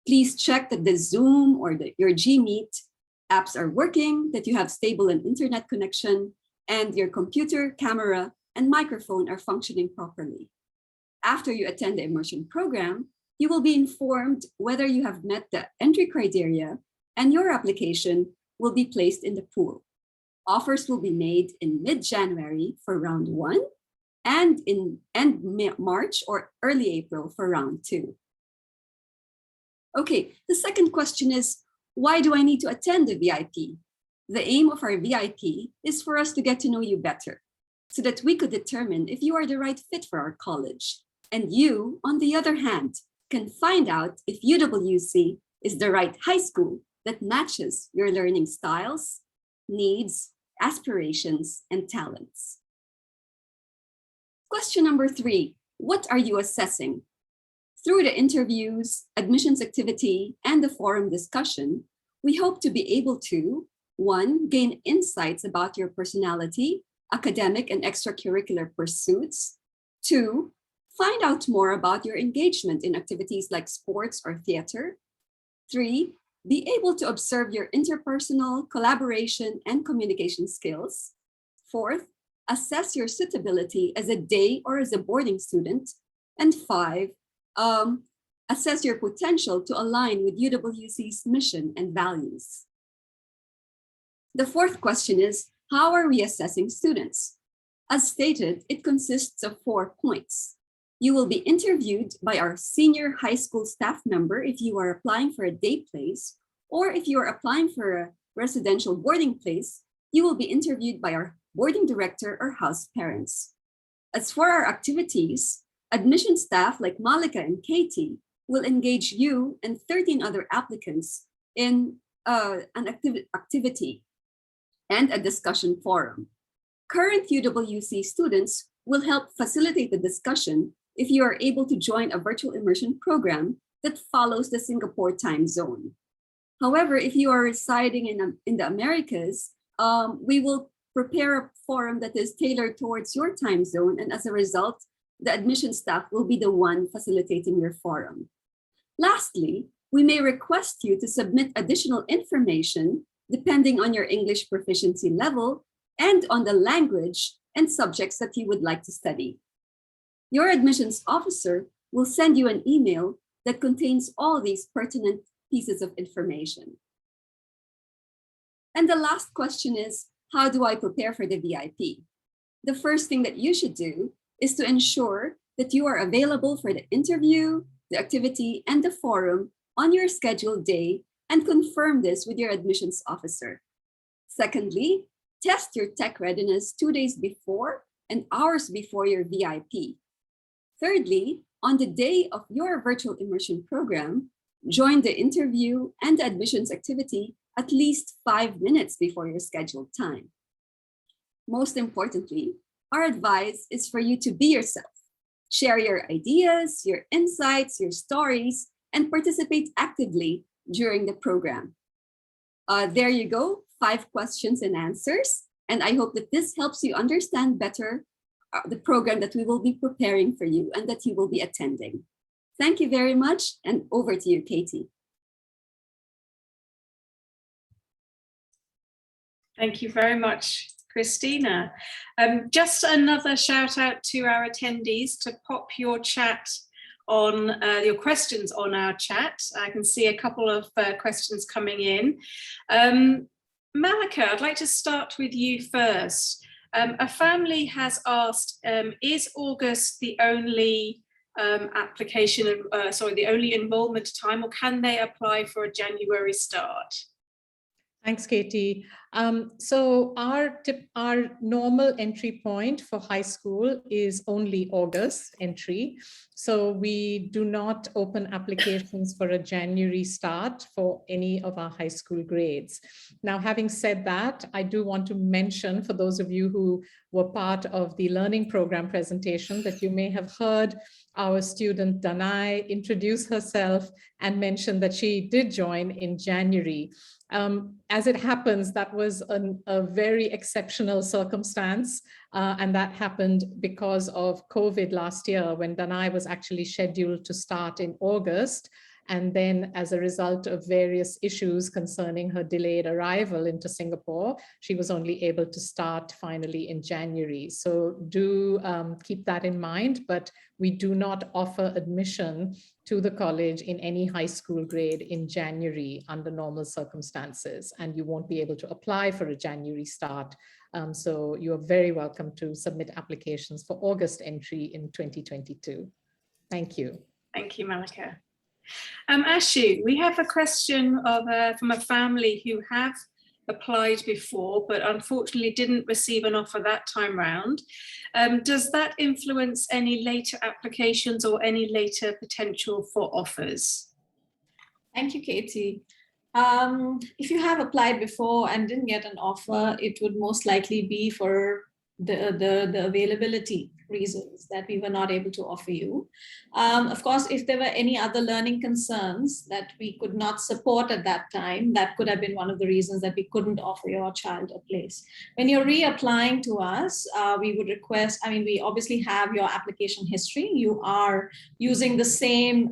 Please check that the Zoom or your Gmeet apps are working, that you have stable and internet connection, and your computer, camera, and microphone are functioning properly. After you attend the immersion program, you will be informed whether you have met the entry criteria and your application will be placed in the pool. Offers will be made in mid-January for round 1 and in end March or early April for round 2. Okay, the second question is, why do I need to attend the VIP? The aim of our VIP is for us to get to know you better so that we could determine if you are the right fit for our college. And you, on the other hand, can find out if UWC is the right high school that matches your learning styles, needs, aspirations, and talents. Question number 3, what are you assessing? Through the interviews, admissions activity, and the forum discussion, we hope to be able to, 1, gain insights about your personality, academic and extracurricular pursuits. 2, find out more about your engagement in activities like sports or theater. 3, be able to observe your interpersonal, collaboration, and communication skills. 4th, assess your suitability as a day or as a boarding student. And 5, assess your potential to align with UWC's mission and values. The 4th question is, how are we assessing students? As stated, it consists of 4 points. You will be interviewed by our senior high school staff member if you are applying for a day place, or if you are applying for a residential boarding place, you will be interviewed by our boarding director or house parents. As for our activities, admission staff like Malika and Katie will engage you and 13 other applicants in an activity and a discussion forum. Current UWC students will help facilitate the discussion if you are able to join a virtual immersion program that follows the Singapore time zone. However, if you are residing in the Americas, we will prepare a forum that is tailored towards your time zone, and as a result, the admission staff will be the one facilitating your forum. Lastly, we may request you to submit additional information depending on your English proficiency level and on the language and subjects that you would like to study. Your admissions officer will send you an email that contains all these pertinent pieces of information. And the last question is, how do I prepare for the VIP? The first thing that you should do is to ensure that you are available for the interview, the activity, and the forum on your scheduled day and confirm this with your admissions officer. Secondly, test your tech readiness 2 days before and hours before your VIP. Thirdly, on the day of your virtual immersion program, join the interview and the admissions activity at least 5 minutes before your scheduled time. Most importantly, our advice is for you to be yourself. Share your ideas, your insights, your stories, and participate actively during the program. There you go, 5 questions and answers. And I hope that this helps you understand better the program that we will be preparing for you and that you will be attending. Thank you very much, and over to you, Katie. Thank you very much, Christina. Just another shout out to our attendees to pop your chat on your questions on our chat. I can see a couple of questions coming in. Malika, I'd like to start with you first. A family has asked, is August the only application, the only enrollment time, or can they apply for a January start? Thanks, Katie. So our normal entry point for high school is only August entry. So we do not open applications for a January start for any of our high school grades. Now, having said that, I do want to mention, for those of you who were part of the learning program presentation, that you may have heard our student Dania introduce herself and mention that she did join in January. As it happens, that was a very exceptional circumstance, and that happened because of COVID last year, when Dania was actually scheduled to start in August. And then as a result of various issues concerning her delayed arrival into Singapore, she was only able to start finally in January. So do keep that in mind, but we do not offer admission to the college in any high school grade in January under normal circumstances, and you won't be able to apply for a January start. So you are very welcome to submit applications for August entry in 2022. Thank you. Thank you, Malika. Ashu, we have a question from a family who have applied before, but unfortunately didn't receive an offer that time round. Does that influence any later applications or any later potential for offers? Thank you, Katie. If you have applied before and didn't get an offer, it would most likely be for the availability reasons that we were not able to offer you. Of course, if there were any other learning concerns that we could not support at that time, that could have been one of the reasons that we couldn't offer your child a place. When you're reapplying to us, we would request, we obviously have your application history. You are using the same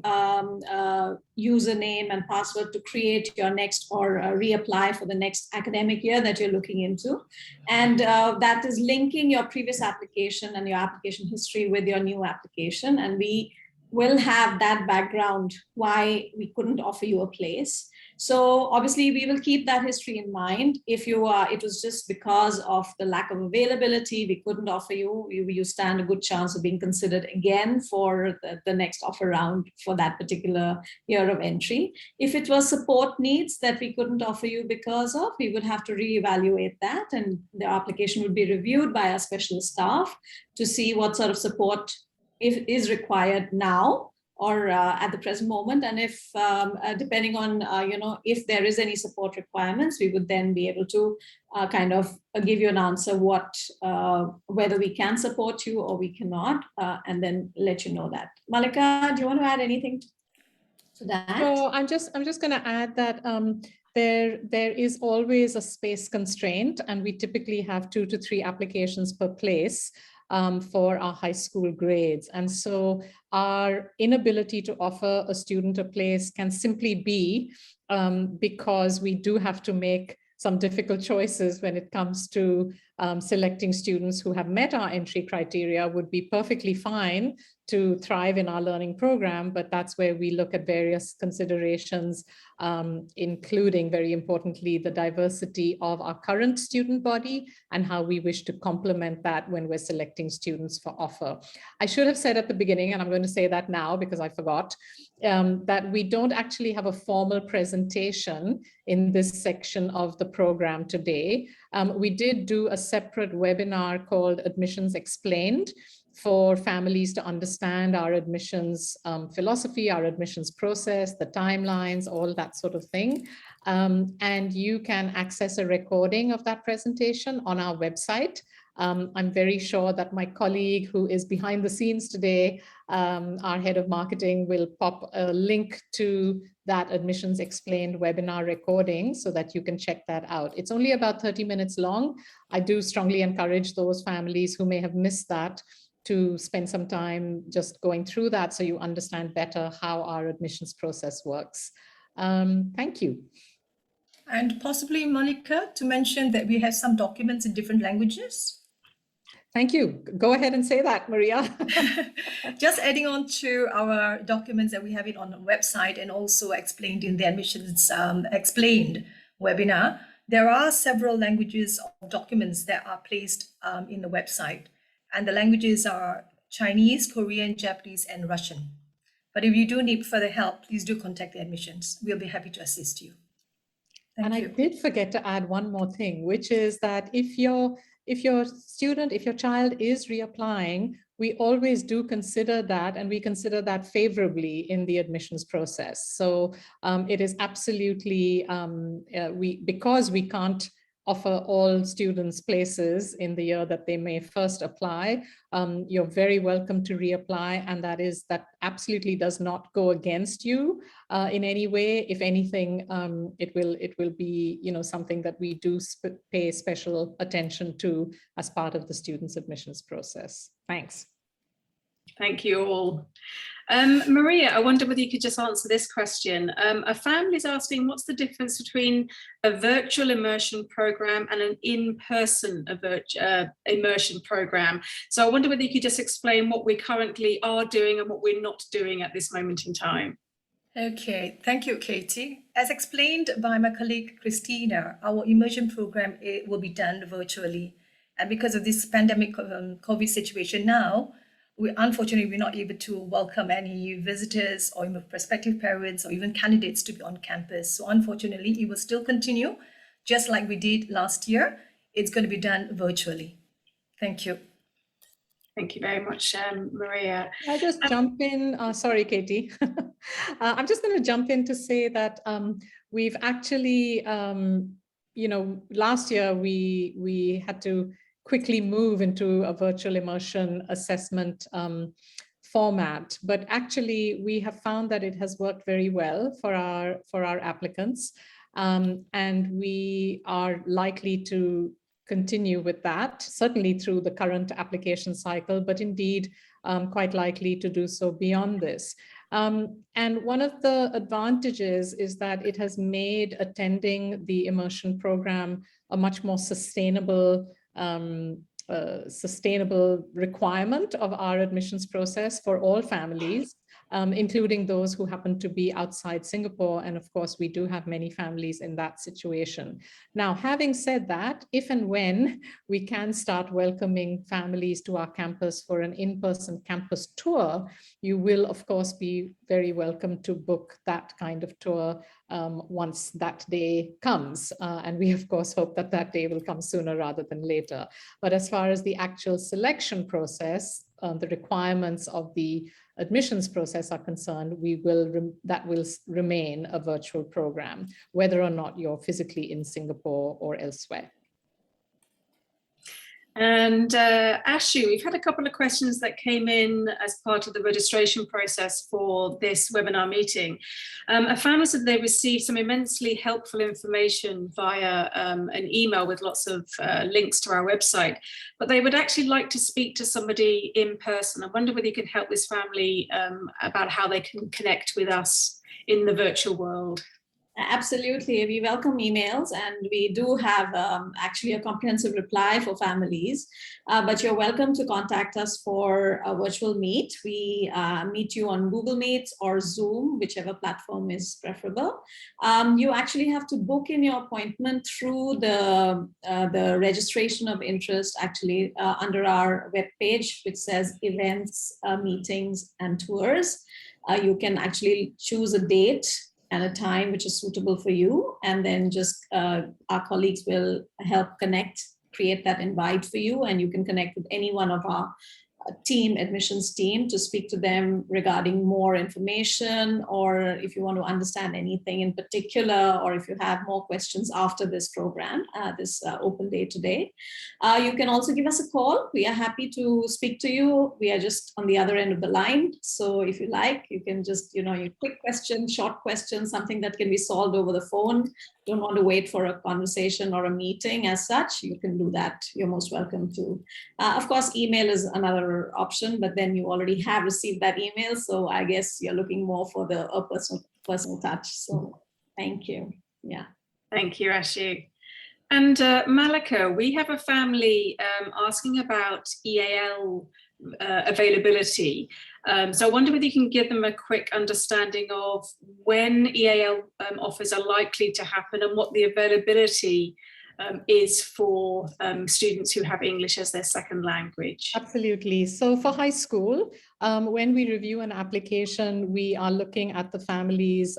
username and password to create your next or reapply for the next academic year that you're looking into. And that is linking your previous application and your application history with your new application. And we will have that background why we couldn't offer you a place. So obviously we will keep that history in mind. If you are, it was just because of the lack of availability, we couldn't offer you, you stand a good chance of being considered again for the next offer round for that particular year of entry. If it was support needs that we couldn't offer you because of, we would have to reevaluate that, and the application would be reviewed by our special staff to see what sort of support is required now or at the present moment. And if depending on, if there is any support requirements, we would then be able to kind of give you an answer whether we can support you or we cannot, and then let you know that. Malika, do you want to add anything to that? So I'm just going to add that there is always a space constraint, and we typically have 2 to 3 applications per place for our high school grades. And so our inability to offer a student a place can simply be because we do have to make some difficult choices when it comes to selecting students who have met our entry criteria, would be perfectly fine to thrive in our learning program, but that's where we look at various considerations, including, very importantly, the diversity of our current student body and how we wish to complement that when we're selecting students for offer. I should have said at the beginning, and I'm going to say that now because I forgot, that we don't actually have a formal presentation in this section of the program today. We did do a separate webinar called Admissions Explained for families to understand our admissions philosophy, our admissions process, the timelines, all that sort of thing. And you can access a recording of that presentation on our website. I'm very sure that my colleague who is behind the scenes today, our head of marketing, will pop a link to that Admissions Explained webinar recording so that you can check that out. It's only about 30 minutes long. I do strongly encourage those families who may have missed that to spend some time just going through that so you understand better how our admissions process works. Thank you. And possibly, Monica, to mention that we have some documents in different languages. Thank you. Go ahead and say that, Maria. Just adding on to our documents that we have it on the website and also explained in the Admissions Explained webinar, there are several languages of documents that are placed in the website. And the languages are Chinese, Korean, Japanese, and Russian. But if you do need further help, please do contact the admissions. We'll be happy to assist you. Thank you. I did forget to add one more thing, which is that if your child is reapplying, we always do consider that, and we consider that favorably in the admissions process. So it is absolutely, because we can't offer all students places in the year that they may first apply, you're very welcome to reapply, and that absolutely does not go against you in any way. If anything, it will be, you know, something that we do pay special attention to as part of the students' admissions process. Thanks. Thank you all. Maria, I wonder whether you could just answer this question. A family is asking, what's the difference between a virtual immersion program and an in-person immersion program? So I wonder whether you could just explain what we currently are doing and what we're not doing at this moment in time. Okay, thank you, Katie. As explained by my colleague Christina, our immersion program will be done virtually. And because of this pandemic COVID situation now, unfortunately, we're not able to welcome any visitors or even prospective parents or even candidates to be on campus. So unfortunately, it will still continue, just like we did last year. It's going to be done virtually. Thank you. Thank you very much, Maria. Can I just jump in? Sorry, Katie. I'm just going to jump in to say that we've actually, you know, last year we had to quickly move into a virtual immersion assessment format, but actually we have found that it has worked very well for our applicants, and we are likely to continue with that, certainly through the current application cycle, but indeed quite likely to do so beyond this. And one of the advantages is that it has made attending the immersion program a much more sustainable requirement of our admissions process for all families, including those who happen to be outside Singapore. And of course, we do have many families in that situation. Now, having said that, if and when we can start welcoming families to our campus for an in-person campus tour, you will, of course, be very welcome to book that kind of tour once that day comes. And we, of course, hope that that day will come sooner rather than later. But as far as the actual selection process, the requirements of the admissions process are concerned, that will remain a virtual program, whether or not you're physically in Singapore or elsewhere. And Ashu, we've had a couple of questions that came in as part of the registration process for this webinar meeting. A family said they received some immensely helpful information via an email with lots of links to our website, but they would actually like to speak to somebody in person. I wonder whether you can help this family about how they can connect with us in the virtual world. Absolutely. We welcome emails, and we do have actually a comprehensive reply for families, but you're welcome to contact us for a virtual meet. We meet you on Google Meets or Zoom, whichever platform is preferable. You actually have to book in your appointment through the registration of interest, actually under our webpage, which says events, meetings, and tours. You can actually choose a date and a time which is suitable for you. And then just our colleagues will help create that invite for you, and you can connect with any one of our admissions team to speak to them regarding more information, or if you want to understand anything in particular, or if you have more questions after this program, this open day today. You can also give us a call. We are happy to speak to you. We are just on the other end of the line. So if you like, you can just, your quick question, short question, something that can be solved over the phone. Don't want to wait for a conversation or a meeting as such, you can do that. You're most welcome to. Of course, email is another option, but then you already have received that email. So I guess you're looking more for the personal touch. So thank you. Yeah. Thank you, Ashu. And Malika, we have a family asking about EAL availability. So I wonder whether you can give them a quick understanding of when EAL offers are likely to happen and what the availability is for students who have English as their second language? Absolutely. So for high school, when we review an application, we are looking at the family's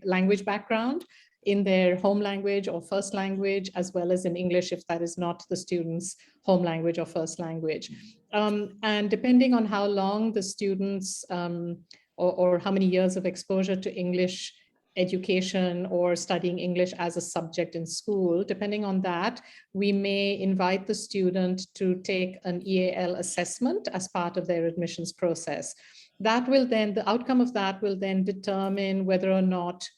language background in their home language or first language, as well as in English if that is not the student's home language or first language. And depending on how long the students or how many years of exposure to English education or studying English as a subject in school, depending on that, we may invite the student to take an EAL assessment as part of their admissions process. That will then, the outcome of that will then determine whether or not,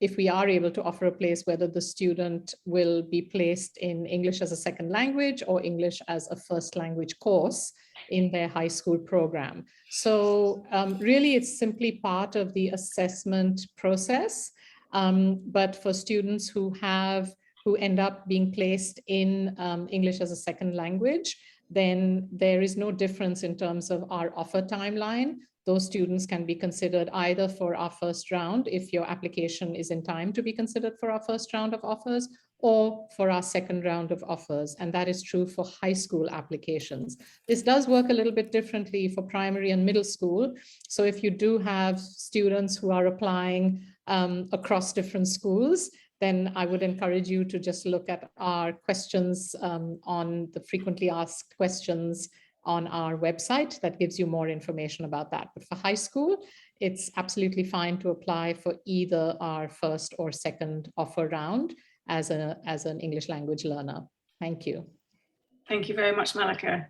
if we are able to offer a place, whether the student will be placed in English as a second language or English as a first language course in their high school program. So really it's simply part of the assessment process. But for students who end up being placed in English as a second language, then there is no difference in terms of our offer timeline. Those students can be considered either for our first round, if your application is in time to be considered for our first round of offers, or for our second round of offers. And that is true for high school applications. This does work a little bit differently for primary and middle school. So if you do have students who are applying across different schools, then I would encourage you to just look at our questions on the frequently asked questions on our website. That gives you more information about that. But for high school, it's absolutely fine to apply for either our first or second offer round as an English language learner. Thank you. Thank you very much, Malika.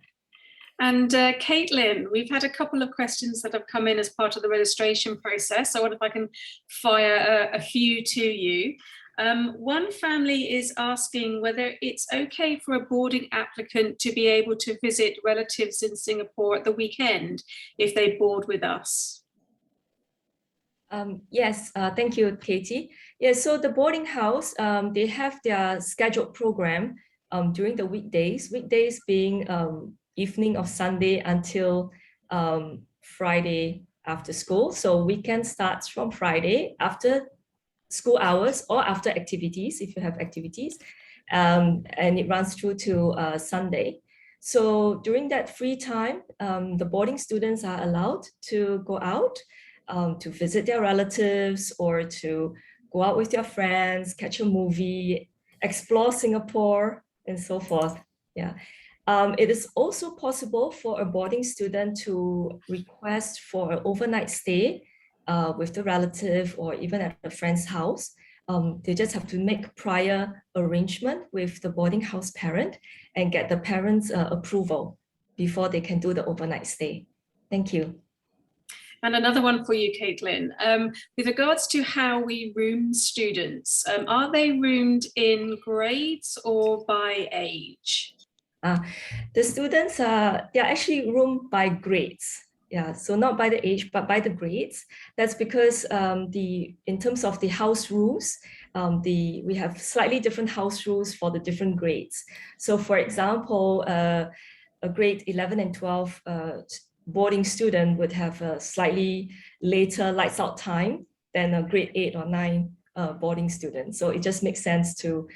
And Caitlin, we've had a couple of questions that have come in as part of the registration process. So I wonder if I can fire a few to you. One family is asking whether it's okay for a boarding applicant to be able to visit relatives in Singapore at the weekend if they board with us. Yes, thank you, Katie. Yes, so the boarding house, they have their scheduled program during the weekdays being evening of Sunday until Friday after school. So weekend starts from Friday after school hours or after activities, if you have activities, and it runs through to Sunday. So during that free time, the boarding students are allowed to go out to visit their relatives or to go out with their friends, catch a movie, explore Singapore, and so forth. Yeah. It is also possible for a boarding student to request for an overnight stay with the relative or even at a friend's house. They just have to make prior arrangement with the boarding house parent and get the parents' approval before they can do the overnight stay. Thank you. And another one for you, Caitlin. With regards to how we room students, are they roomed in grades or by age? The students they're actually roomed by grades. Yeah, so not by the age, but by the grades. That's because in terms of the house rules, we have slightly different house rules for the different grades. So for example, a grade 11 and 12 boarding student would have a slightly later lights out time than a grade 8 or 9 boarding student. So it just makes sense to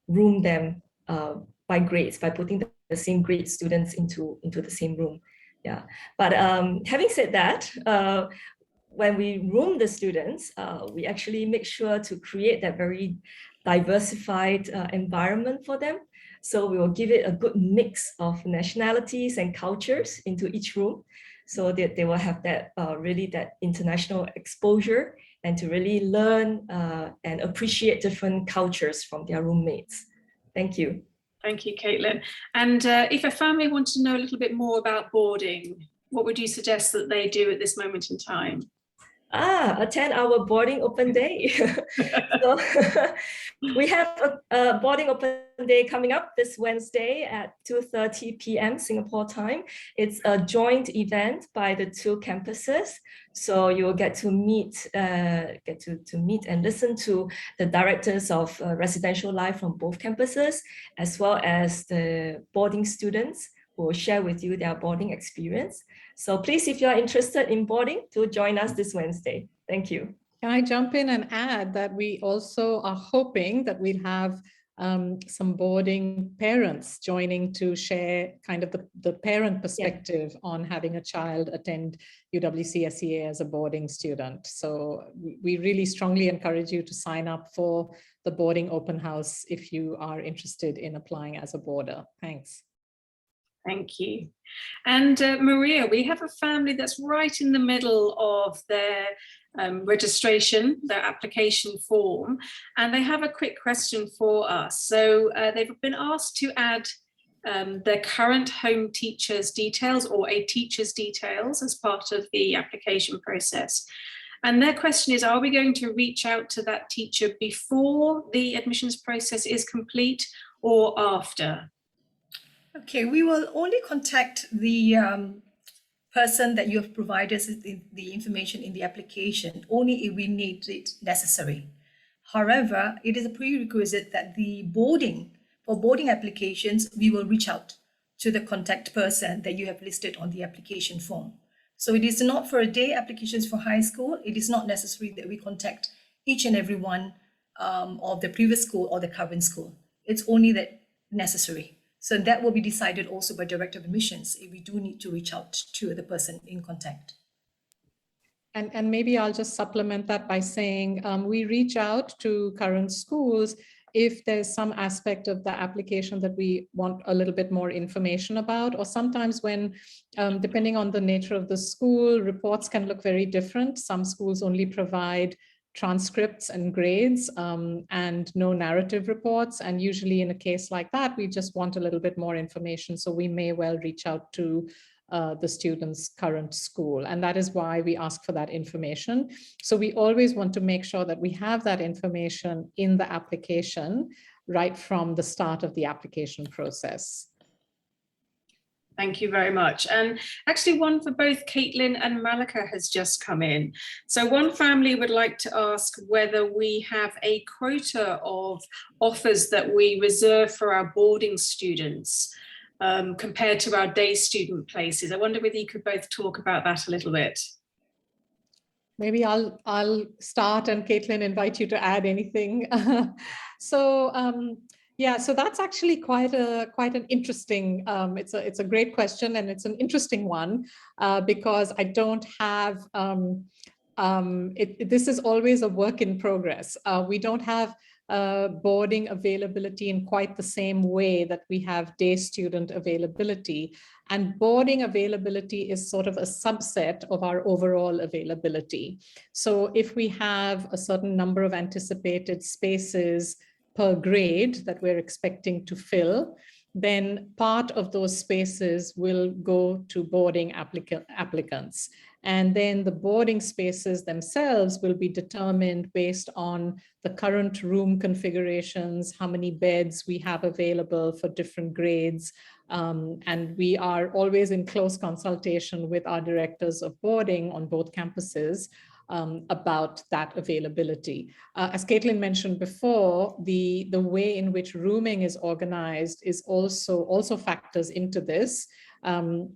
room them by grades, by putting the same grade students into the same room. Yeah, but having said that, when we room the students, we actually make sure to create that very diversified environment for them. So we will give it a good mix of nationalities and cultures into each room, so that they will have that really that international exposure and to really learn and appreciate different cultures from their roommates. Thank you. Thank you, Caitlin. And if a family wanted to know a little bit more about boarding, what would you suggest that they do at this moment in time? Attend our boarding open day. So we have a boarding open day coming up this Wednesday at 2:30 p.m. Singapore time. It's a joint event by the two campuses. So you'll get to meet, meet and listen to the directors of residential life from both campuses, as well as the boarding students who will share with you their boarding experience. So please, if you are interested in boarding, do join us this Wednesday. Thank you. Can I jump in and add that we also are hoping that we'll have some boarding parents joining to share kind of the parent perspective on having a child attend UWCSEA as a boarding student. So we really strongly encourage you to sign up for the boarding open house if you are interested in applying as a boarder. Thanks. Thank you. And Maria, we have a family that's right in the middle of their registration, their application form, and they have a quick question for us. So they've been asked to add their current home teacher's details or a teacher's details as part of the application process. And their question is, are we going to reach out to that teacher before the admissions process is complete or after? Okay, we will only contact the person that you have provided us the information in the application only if we need it necessary. However, it is a prerequisite that for boarding applications, we will reach out to the contact person that you have listed on the application form. So it is not for a day applications for high school. It is not necessary that we contact each and every one of the previous school or the current school. It's only that necessary. So that will be decided also by Director of Admissions if we do need to reach out to the person in contact. And maybe I'll just supplement that by saying we reach out to current schools if there's some aspect of the application that we want a little bit more information about, or sometimes when, depending on the nature of the school, reports can look very different. Some schools only provide transcripts and grades and no narrative reports. And usually in a case like that, we just want a little bit more information. So we may well reach out to the student's current school. And that is why we ask for that information. So we always want to make sure that we have that information in the application right from the start of the application process. Thank you very much. And actually one for both Caitlin and Malika has just come in. So one family would like to ask whether we have a quota of offers that we reserve for our boarding students compared to our day student places. I wonder whether you could both talk about that a little bit. Maybe I'll start and Caitlin invite you to add anything. Yeah, so that's actually quite an interesting, it's a great question and it's an interesting one because I don't have, this is always a work in progress. We don't have boarding availability in quite the same way that we have day student availability. And boarding availability is sort of a subset of our overall availability. So if we have a certain number of anticipated spaces per grade that we're expecting to fill, then part of those spaces will go to boarding applicants. And then the boarding spaces themselves will be determined based on the current room configurations, how many beds we have available for different grades. And we are always in close consultation with our directors of boarding on both campuses about that availability. As Caitlin mentioned before, the way in which rooming is organized is also factors into this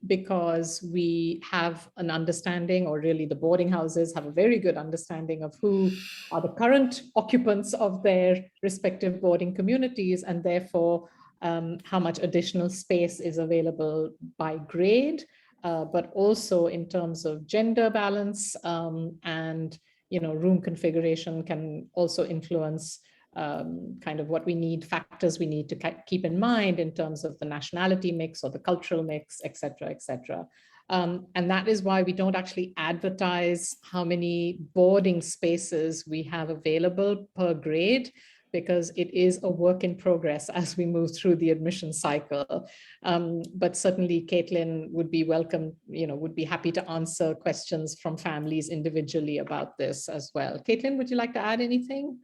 because we have an understanding, or really the boarding houses have a very good understanding of who are the current occupants of their respective boarding communities, and therefore how much additional space is available by grade. But also in terms of gender balance and room configuration can also influence kind of what we need, factors we need to keep in mind in terms of the nationality mix or the cultural mix, et cetera, et cetera. And that is why we don't actually advertise how many boarding spaces we have available per grade, because it is a work in progress as we move through the admission cycle. But certainly Caitlin would be welcome, would be happy to answer questions from families individually about this as well. Caitlin, would you like to add anything?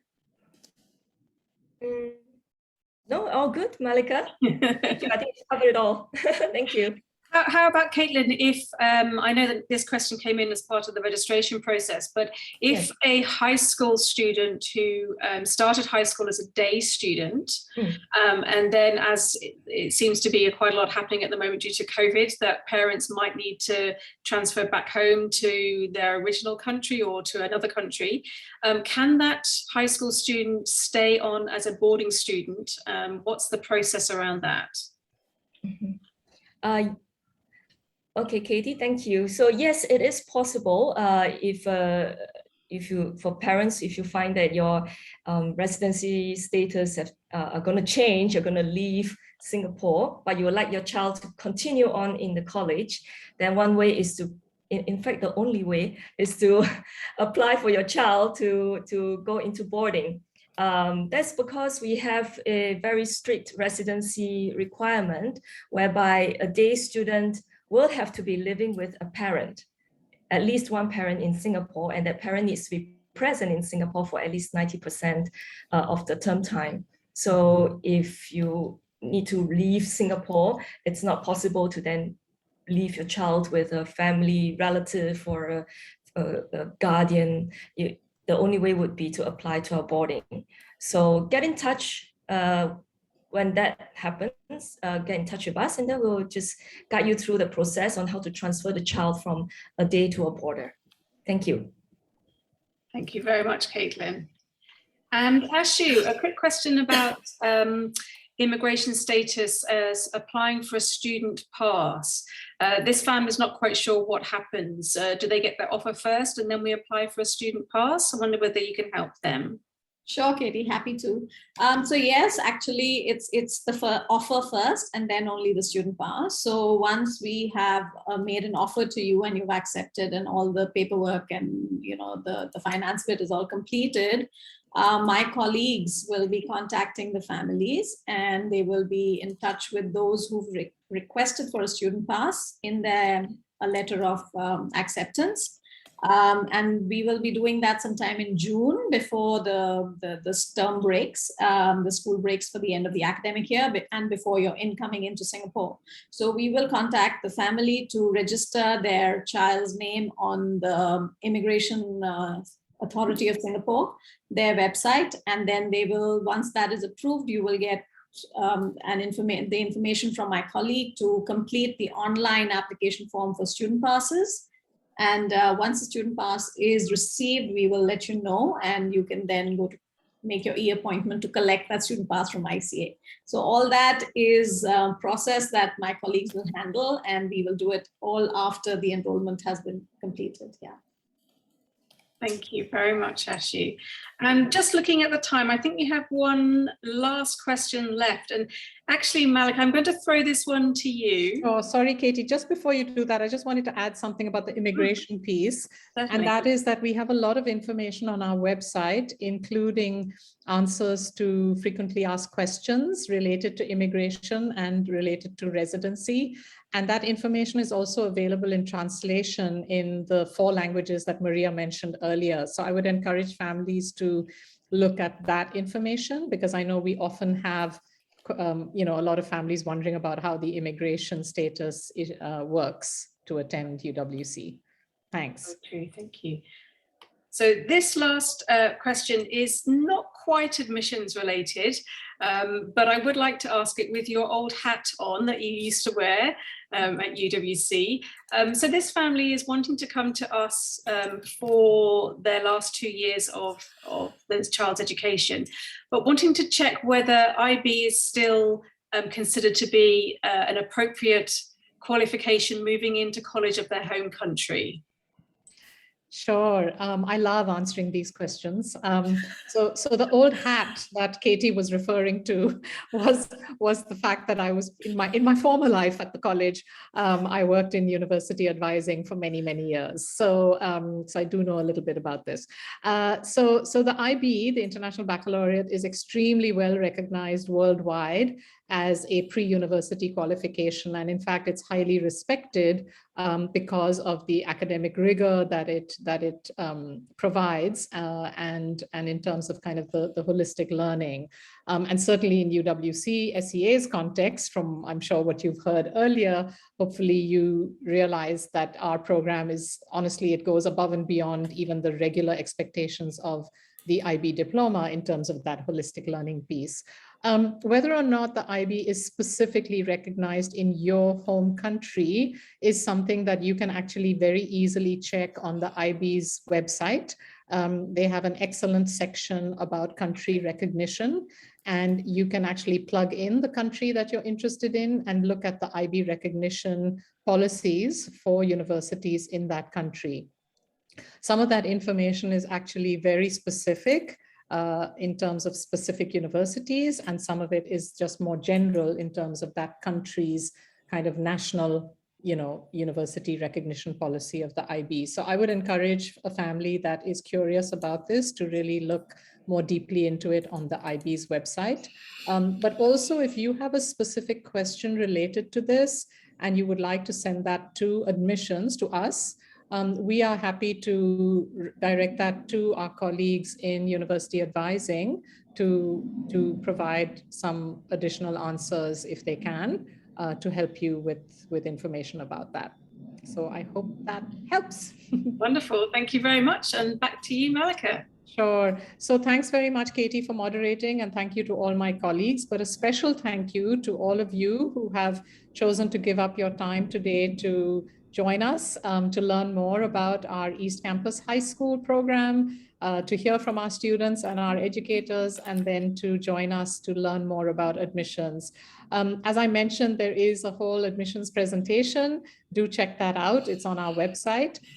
No, all good, Malika. Thank you. I think you covered it all. Thank you. How about Caitlin, if, I know that this question came in as part of the registration process, but if Yes. a high school student who started high school as a day student, and then as it seems to be quite a lot happening at the moment due to COVID, that parents might need to transfer back home to their original country or to another country, can that high school student stay on as a boarding student? What's the process around that? Okay, Katie, thank you. So yes, it is possible if you, for parents, if you find that your residency status are going to change, you're going to leave Singapore, but you would like your child to continue on in the college, then one way is to, in fact, the only way is to apply for your child to go into boarding. That's because we have a very strict residency requirement whereby a day student will have to be living with a parent, at least one parent in Singapore, and that parent needs to be present in Singapore for at least 90% of the term time. So if you need to leave Singapore, it's not possible to then leave your child with a family relative or a guardian. The only way would be to apply to a boarding. So get in touch when that happens, get in touch with us, and then we'll just guide you through the process on how to transfer the child from a day to a boarder. Thank you. Thank you very much, Caitlin. And Ashu, a quick question about immigration status as applying for a student pass. This family is not quite sure what happens. Do they get their offer first and then we apply for a student pass? I wonder whether you can help them. Sure, Katie, happy to. So yes, actually, it's the offer first and then only the student pass. So once we have made an offer to you and you've accepted and all the paperwork and the finance bit is all completed, my colleagues will be contacting the families and they will be in touch with those who've requested for a student pass in their letter of acceptance. And we will be doing that sometime in June before the term breaks, the school breaks for the end of the academic year and before you're coming into Singapore. So we will contact the family to register their child's name on the Immigration Authority of Singapore, their website, and then they will, once that is approved, you will get the information from my colleague to complete the online application form for student passes. And once the student pass is received, we will let you know, and you can then go to make your e-appointment to collect that student pass from ICA. So all that is a process that my colleagues will handle, and we will do it all after the enrollment has been completed. Yeah. Thank you very much, Ashu. And just looking at the time, I think we have one last question left. And actually, Malik, I'm going to throw this one to you. Oh, sorry, Katie. Just before you do that, I just wanted to add something about the immigration piece. Certainly. And that is that we have a lot of information on our website, including answers to frequently asked questions related to immigration and related to residency. And that information is also available in translation in the 4 languages that Maria mentioned earlier. So I would encourage families to look at that information, because I know we often have a lot of families wondering about how the immigration status works to attend UWC. Thanks. Okay, thank you. So this last question is not quite admissions related, but I would like to ask it with your old hat on that you used to wear at UWC. So this family is wanting to come to us for their last 2 years of their child's education, but wanting to check whether IB is still considered to be an appropriate qualification moving into college of their home country. Sure. I love answering these questions. So the old hat that Katie was referring to was the fact that I was in my former life at the college. I worked in university advising for many years. So I do know a little bit about this. So the IB, the International Baccalaureate, is extremely well recognized worldwide as a pre-university qualification. And in fact, it's highly respected because of the academic rigor that it provides and in terms of kind of the holistic learning. And certainly in UWCSEA's context, from I'm sure what you've heard earlier, hopefully you realize that our program is, honestly, it goes above and beyond even the regular expectations of the IB diploma in terms of that holistic learning piece. Whether or not the IB is specifically recognized in your home country is something that you can actually very easily check on the IB's website. They have an excellent section about country recognition, and you can actually plug in the country that you're interested in and look at the IB recognition policies for universities in that country. Some of that information is actually very specific in terms of specific universities, and some of it is just more general in terms of that country's kind of national, university recognition policy of the IB. So I would encourage a family that is curious about this to really look more deeply into it on the IB's website. But also, if you have a specific question related to this and you would like to send that to admissions, to us, we are happy to direct that to our colleagues in university advising to provide some additional answers if they can to help you with information about that. So I hope that helps. Wonderful. Thank you very much. And back to you, Malika. Sure. So thanks very much, Katie, for moderating, and thank you to all my colleagues, but a special thank you to all of you who have chosen to give up your time today to join us to learn more about our East Campus High School program, to hear from our students and our educators, and then to join us to learn more about admissions. As I mentioned, there is a whole admissions presentation. Do check that out. It's on our website.